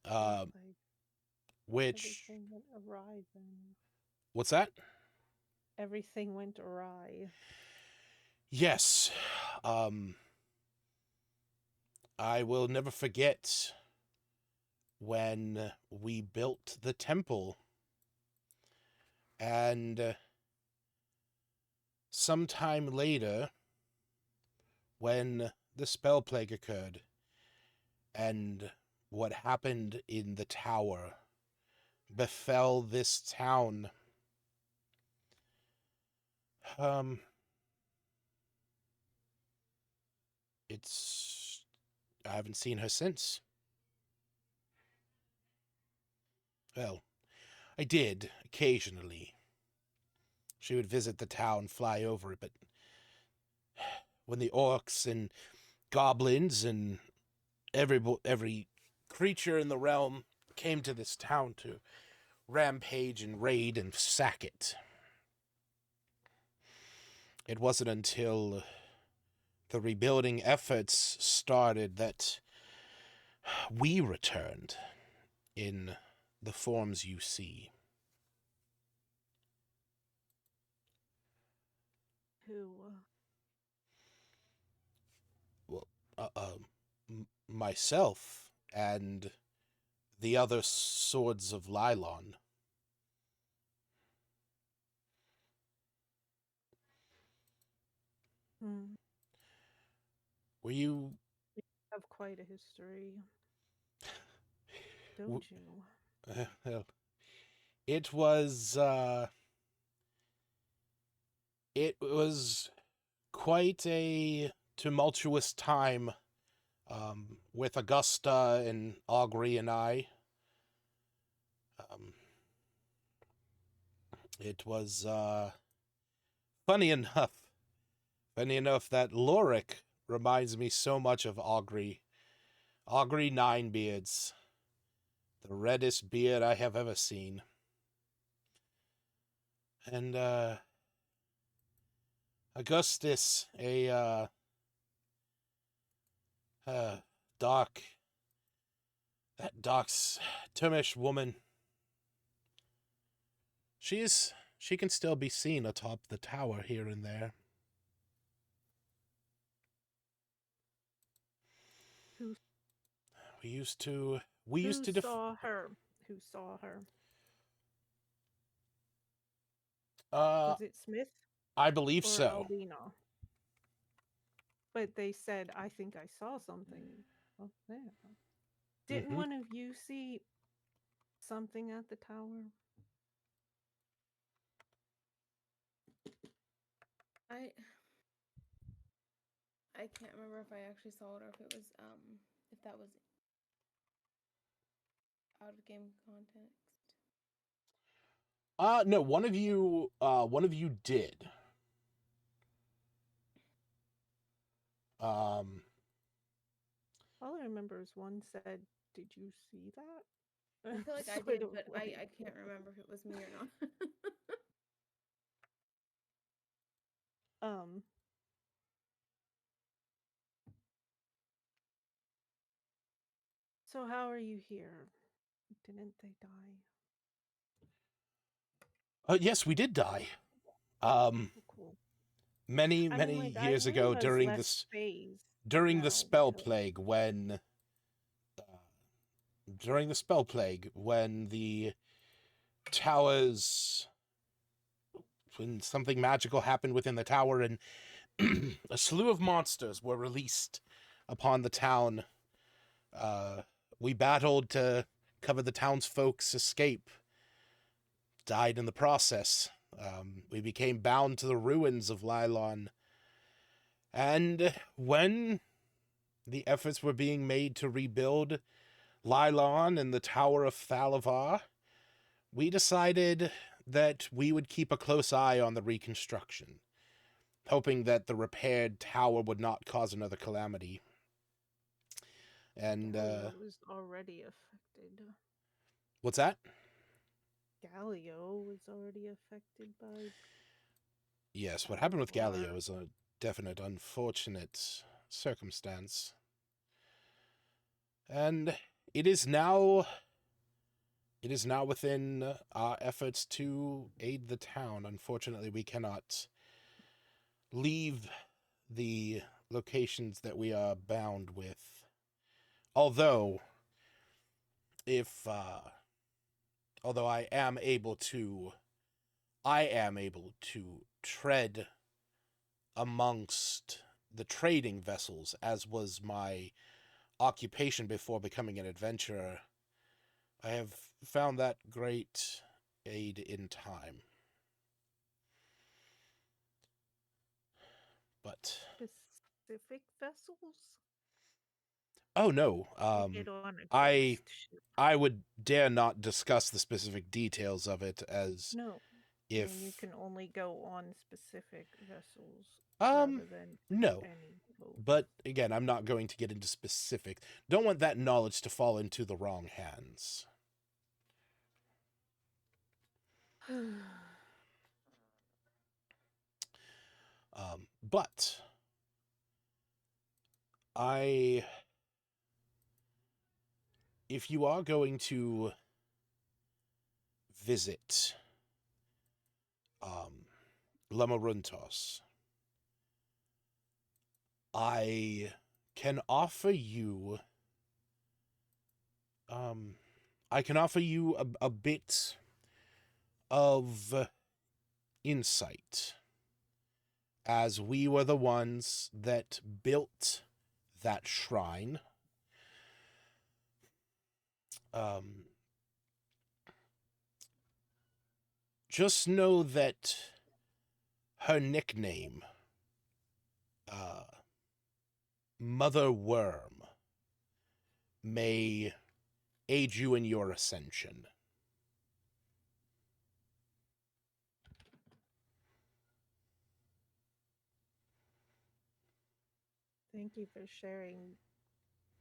Like, Which everything went awry then. what's that? Everything went awry. Yes. I will never forget when we built the temple and sometime later when the spell plague occurred and what happened in the tower befell this town. I haven't seen her since. Well, I did, occasionally. She would visit the town, fly over it, but when the orcs and goblins and every creature in the realm came to this town to rampage and raid and sack it, it wasn't until the rebuilding efforts started that we returned in the forms you see. Who? Well, myself and the other swords of Lylon. Were you... Have quite a history, don't you? Well, it was quite a tumultuous time with Augusta and Augury and I. It was funny enough that Lorik reminds me so much of Augury. Augury Ninebeards. The reddest beard I have ever seen. And Augustus, a dark, Termish woman. She can still be seen atop the tower here and there. Who? We used to saw her? Who saw her? Was it Smith? I believe or so. Albina? But they said, I think I saw something up there. Didn't one of you see something at the tower? I can't remember if I actually saw it or if it was if that was out of game context. No, one of you did. All I remember is one said, "Did you see that?" I feel like I did, but I can't remember if it was me or not. So how are you here? Didn't they die? Yes, we did die. Cool. Many years ago during the spell plague when the towers, when something magical happened within the tower and a slew of monsters were released upon the town. We battled to cover the townsfolk's escape. Died in the process. We became bound to the ruins of Lylon. And when the efforts were being made to rebuild Lylon and the Tower of Thalavar, we decided that we would keep a close eye on the reconstruction, hoping that the repaired tower would not cause another calamity. And, Galileo was already affected. what's that? Galileo was already affected by. Yes, what happened with Galileo Thalavar. is a definite unfortunate circumstance. And it is now within our efforts to aid the town. Unfortunately, we cannot leave the locations that we are bound with. Although I am able to tread amongst the trading vessels, as was my occupation before becoming an adventurer. I have found that great aid in time. But Specific vessels? oh no, Get on a I ghost ship. I would dare not discuss the specific details of it, as No. if You can only go on specific vessels um rather than no. any boat. But again, I'm not going to get into specific. Don't want that knowledge to fall into the wrong hands. But if you are going to visit Lamaruntos, I can offer you a bit of insight, as we were the ones that built that shrine. Just know that her nickname, Mother Worm, may aid you in your ascension. Thank you for sharing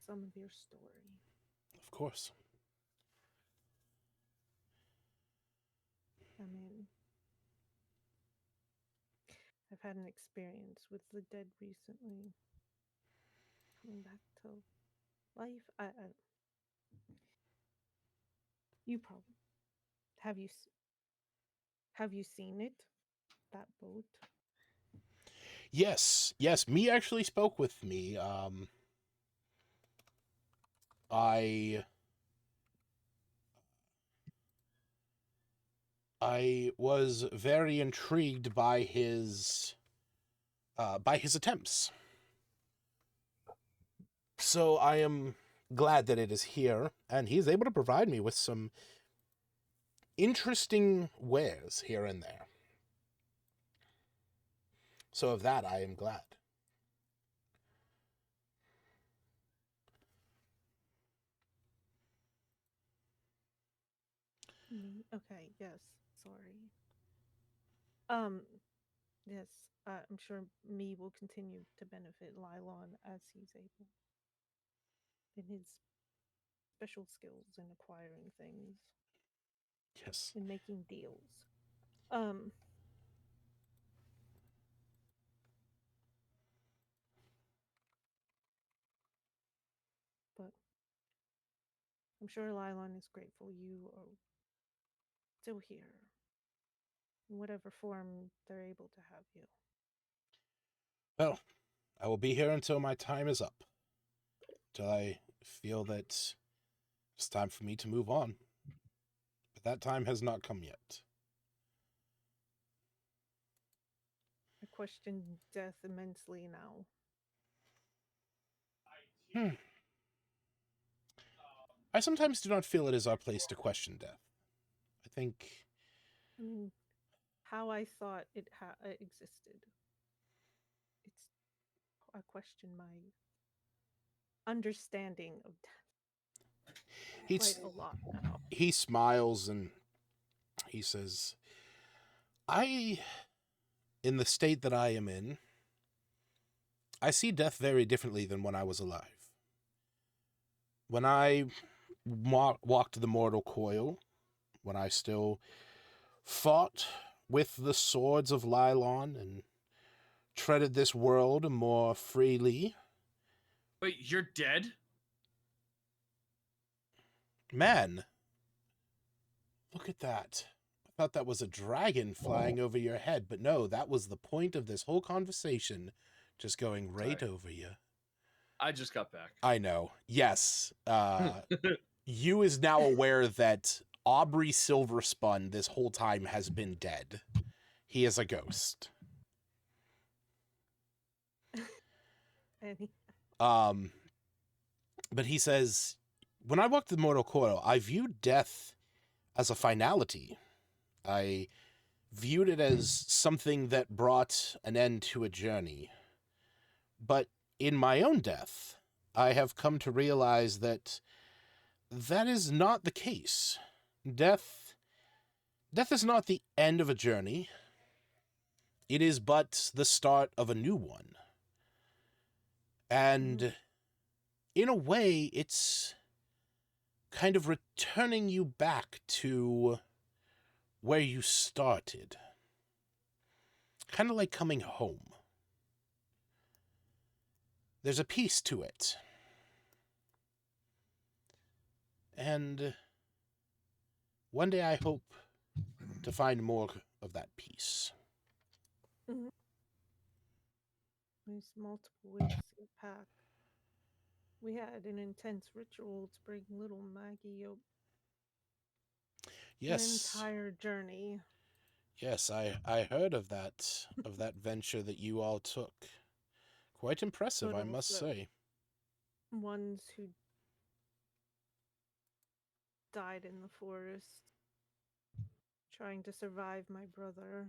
some of your story. Of course. I mean, I've had an experience with the dead recently. Coming back to life. You probably have you seen it? That boat? Yes, me actually spoke with me. I was very intrigued by his attempts. So I am glad that it is here, and he is able to provide me with some interesting wares here and there. So of that, I am glad. Me? Okay, yes. Sorry. Yes. I'm sure me will continue to benefit Lylon as he's able in his special skills in acquiring things Yes. and making deals. Um, but I'm sure Lylon is grateful you are still here in whatever form they're able to have you. Well, I will be here until my time is up. Till I feel that it's time for me to move on. But that time has not come yet. I question death immensely now. I sometimes do not feel it is our place to question death. I think... I mean, how I thought it existed. I question my understanding of death. quite a lot now. He smiles and he says, in the state that I am in, I see death very differently than when I was alive. When I walked the mortal coil, when I still fought with the swords of Lylon and treaded this world more freely. Wait, you're dead? Man, look at that. I thought that was a dragon flying over your head, but no, that was the point of this whole conversation, just going right Sorry. over you. I just got back. I know. Yes. You is now aware that Aubrey Silverspun this whole time has been dead. He is a ghost. But he says, when I walked the mortal coil, I viewed death as a finality. I viewed it as something that brought an end to a journey. But in my own death, I have come to realize that that is not the case. Death is not the end of a journey. It is but the start of a new one. And in a way, it's kind of returning you back to where you started. Kind of like coming home. There's a peace to it. And one day I hope to find more of that peace. There's multiple ways to get back. We had an intense ritual to bring little Maggie up Yes. an entire journey. Yes, I heard of that venture that you all took. Quite impressive, But I must also say. Ones who died in the forest trying to survive my brother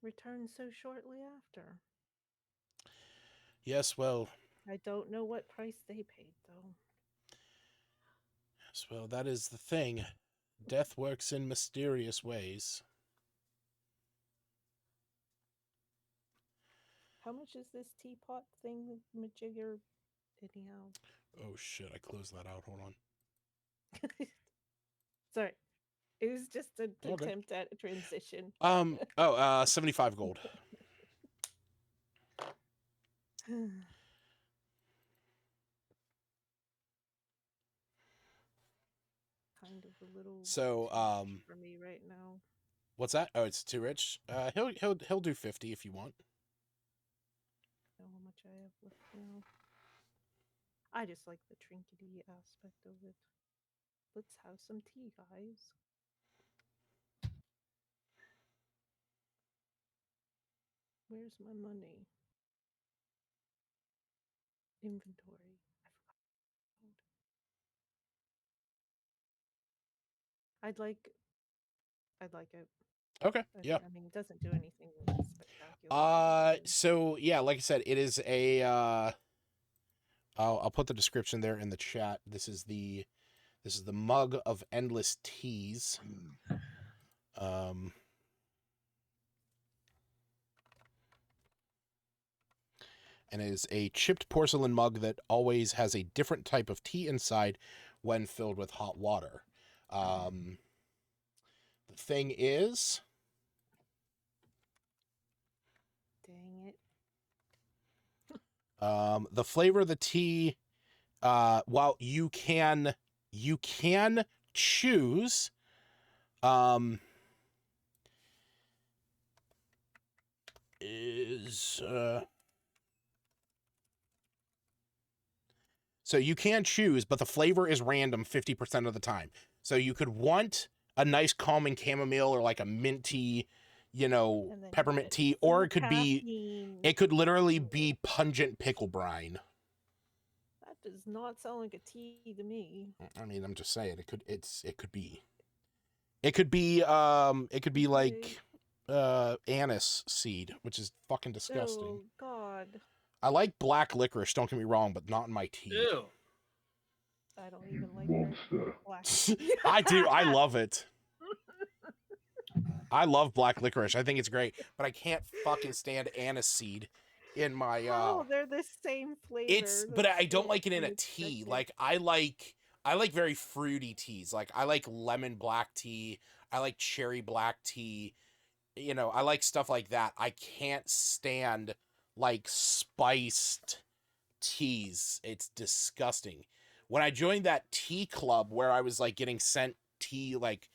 returned so shortly after. Yes, well, I don't know what price they paid, though. yes, well, that is the thing. Death works in mysterious ways. How much is this teapot thing, Majigger? Anyhow. Oh shit, I closed that out. Hold on. Sorry. It was just an Okay. attempt at a transition. 75 gold. Kind of a little So, too much for me right now. What's that? Oh, it's too rich. He'll do 50 if you want. I don't know how much I have left now. I just like the trinkety aspect of it. Let's have some tea, guys. Where's my money? Inventory. I forgot. I'd like it. Okay, yeah. I mean, it doesn't do anything really spectacular. So yeah, like I said, it is a I'll put the description there in the chat. This is the mug of endless teas. And it is a chipped porcelain mug that always has a different type of tea inside when filled with hot water. The thing is, Dang it. the flavor of the tea, while you can choose, so you can choose, but the flavor is random 50% of the time. So you could want a nice calming chamomile or like a minty, peppermint tea, or it could be, it could literally be pungent pickle brine. That does not sound like a tea to me. I mean, I'm just saying it could be like anise seed, which is fucking disgusting. Oh God. I like black licorice, don't get me wrong, but not in my tea. Ew. I don't even like Monster. black. I do. I love it. I love black licorice. I think it's great, but I can't fucking stand aniseed in my Oh, they're the same flavor. but I That's don't so like it in a tea. unexpected. Like I like very fruity teas. Like I like lemon black tea. I like cherry black tea. You know, I like stuff like that. I can't stand like spiced teas. It's disgusting. When I joined that tea club where I was like getting sent tea, like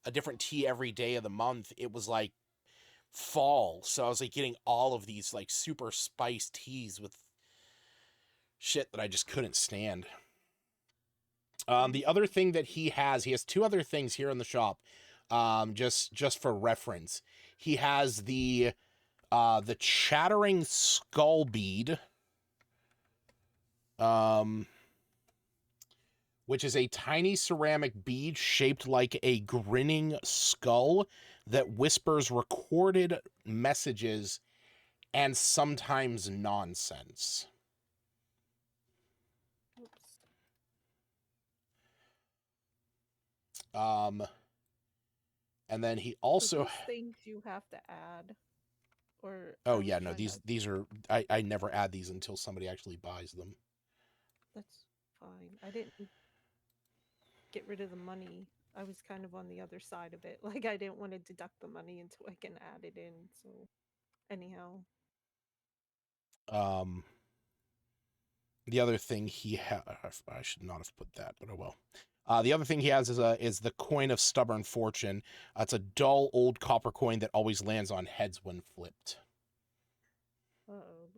a different tea every day of the month, it was like fall. So I was like getting all of these like super spiced teas with shit that I just couldn't stand. The other thing that he has two other things here in the shop. Just for reference, he has the chattering skull bead, which is a tiny ceramic bead shaped like a grinning skull that whispers recorded messages and sometimes nonsense. Oops. And then he So also those things you have to add, or I oh was yeah, no, trying to- these are I never add these until somebody actually buys them. That's fine. I didn't get rid of the money. I was kind of on the other side of it. Like I didn't want to deduct the money until I can add it in. So anyhow, The other thing he I should not have put that, but oh well. The other thing he has is the coin of stubborn fortune. It's a dull old copper coin that always lands on heads when flipped. uh-oh.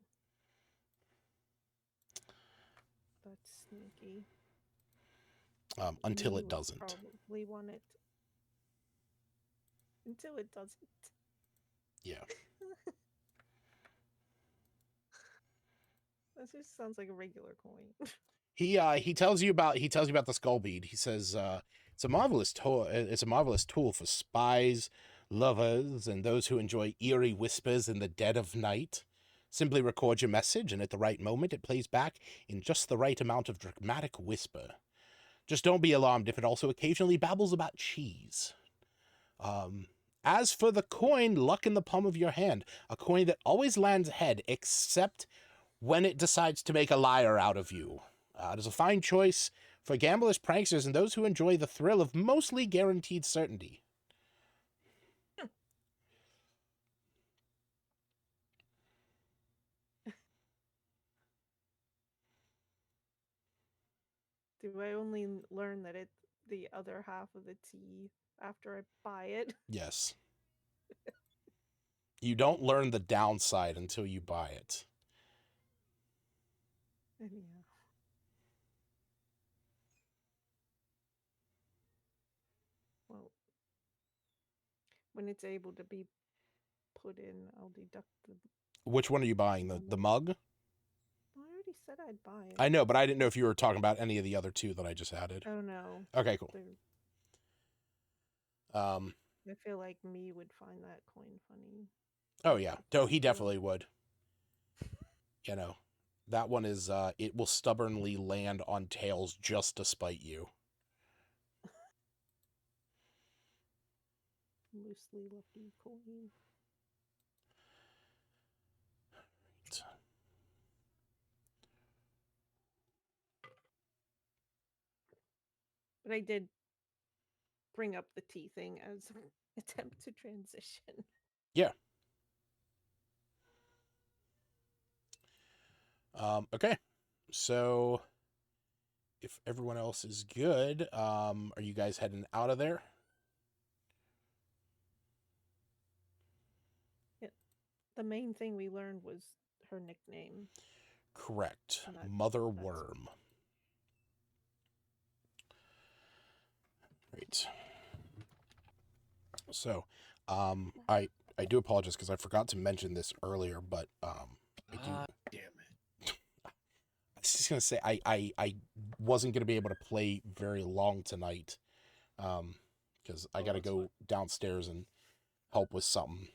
That's sneaky. Until You it would doesn't. Probably want it until it doesn't. Yeah. That just sounds like a regular coin. He tells you about the skull bead. He says it's a marvelous tool. It's a marvelous tool for spies, lovers, and those who enjoy eerie whispers in the dead of night. Simply record your message, and at the right moment, it plays back in just the right amount of dramatic whisper. Just don't be alarmed if it also occasionally babbles about cheese. As for the coin, luck in the palm of your hand. A coin that always lands head, except when it decides to make a liar out of you. It is a fine choice for gamblers, pranksters, and those who enjoy the thrill of mostly guaranteed certainty. Do I only learn that it's the other half of the tea after I buy it? Yes. You don't learn the downside until you buy it. Anyhow. Well, when it's able to be put in, I'll deduct the. Which one are you buying? The mug? I already said I'd buy it. I know, but I didn't know if you were talking about any of the other two that I just added. Oh no. Okay, cool. I feel like me would find that coin funny. Oh yeah. No, he definitely would. You know, that one is it will stubbornly land on tails just to spite you. Loosely lucky coin. But I did bring up the tea thing as an attempt to transition. Yeah. Okay. So if everyone else is good, are you guys heading out of there? Yeah. The main thing we learned was her nickname. Correct. That's- Mother Worm. Right. So, I do apologize because I forgot to mention this earlier, but I do. Damn it. I was just gonna say I wasn't gonna be able to play very long tonight, because I gotta go downstairs and help with something.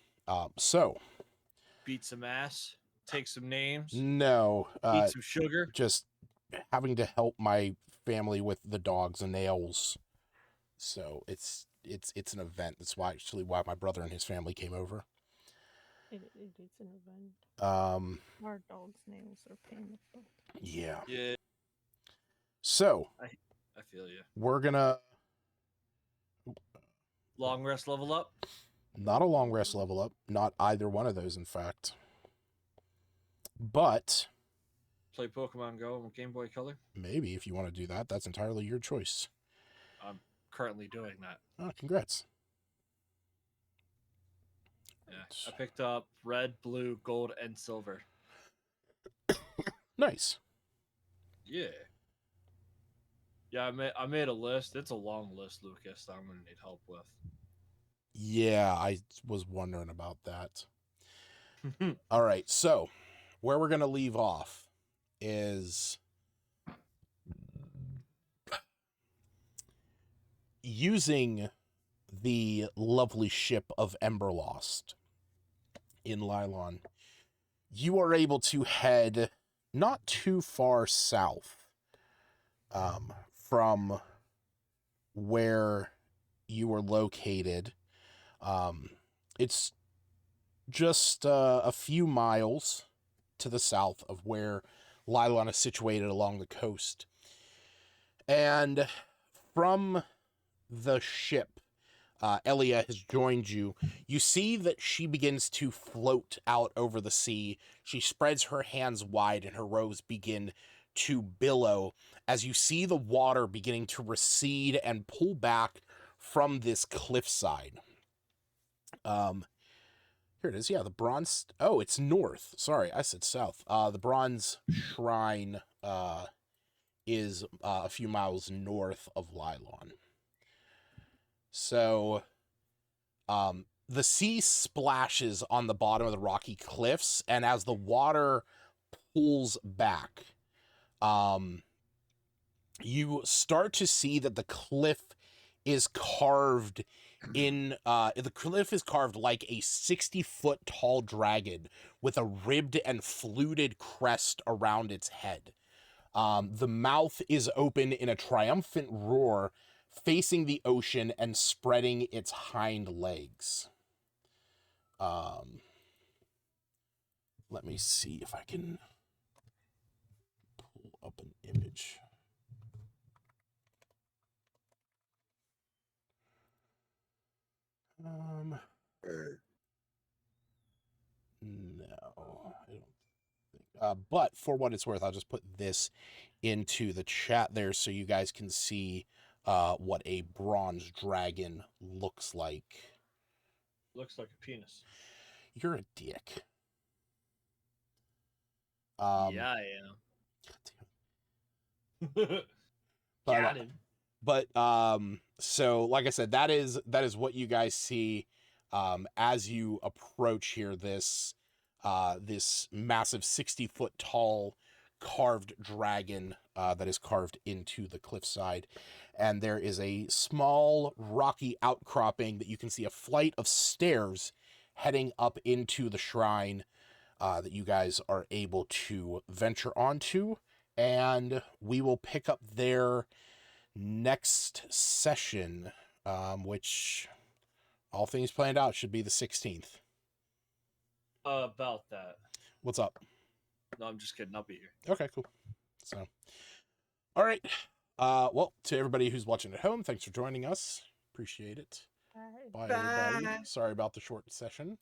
So Beat some ass. Take some names. no, Eat some sugar. just having to help my family with the dogs and nails. So it's an event. That's why my brother and his family came over. It is an event. Our dog's nails are pain in the butt. Yeah. Yeah, So I feel you. we're gonna Long rest level up. not a long rest level up, not either one of those, in fact. But Play Pokemon Go on Game Boy Color. maybe if you want to do that, that's entirely your choice. I'm currently doing that. Oh, congrats. Yeah, I picked up red, blue, gold, and silver. Nice. Yeah. Yeah, I made a list. It's a long list, Lucas, that I'm gonna need help with. Yeah, I was wondering about that. All right, so where we're going to leave off is using the lovely ship of Emberlost in Lylon. You are able to head not too far south from where you were located. It's just a few miles to the south of where Lylon is situated along the coast. And from the ship, Elia has joined you. You see that she begins to float out over the sea. She spreads her hands wide and her robes begin to billow as you see the water beginning to recede and pull back from this cliffside. Here it is. Yeah, the bronze. Oh, it's north. Sorry, I said south. The bronze shrine is a few miles north of Lylon. So, the sea splashes on the bottom of the rocky cliffs, and as the water pulls back, you start to see that the cliff is carved like a 60-foot tall dragon with a ribbed and fluted crest around its head. The mouth is open in a triumphant roar, facing the ocean and spreading its hind legs. Let me see if I can pull up an image. No, I don't think. But for what it's worth, I'll just put this into the chat there so you guys can see what a bronze dragon looks like. Looks like a penis. You're a dick. Yeah, I am. Got him. But so like I said, that is what you guys see as you approach here. This massive 60-foot tall carved dragon that is carved into the cliffside, and there is a small rocky outcropping that you can see a flight of stairs heading up into the shrine that you guys are able to venture onto, and we will pick up there next session, which, all things planned out, should be the 16th. About that. What's up? No, I'm just kidding. I'll be here. Okay, cool. So, all right. Well, to everybody who's watching at home, thanks for joining us. Appreciate it. Bye, everybody. Sorry about the short session.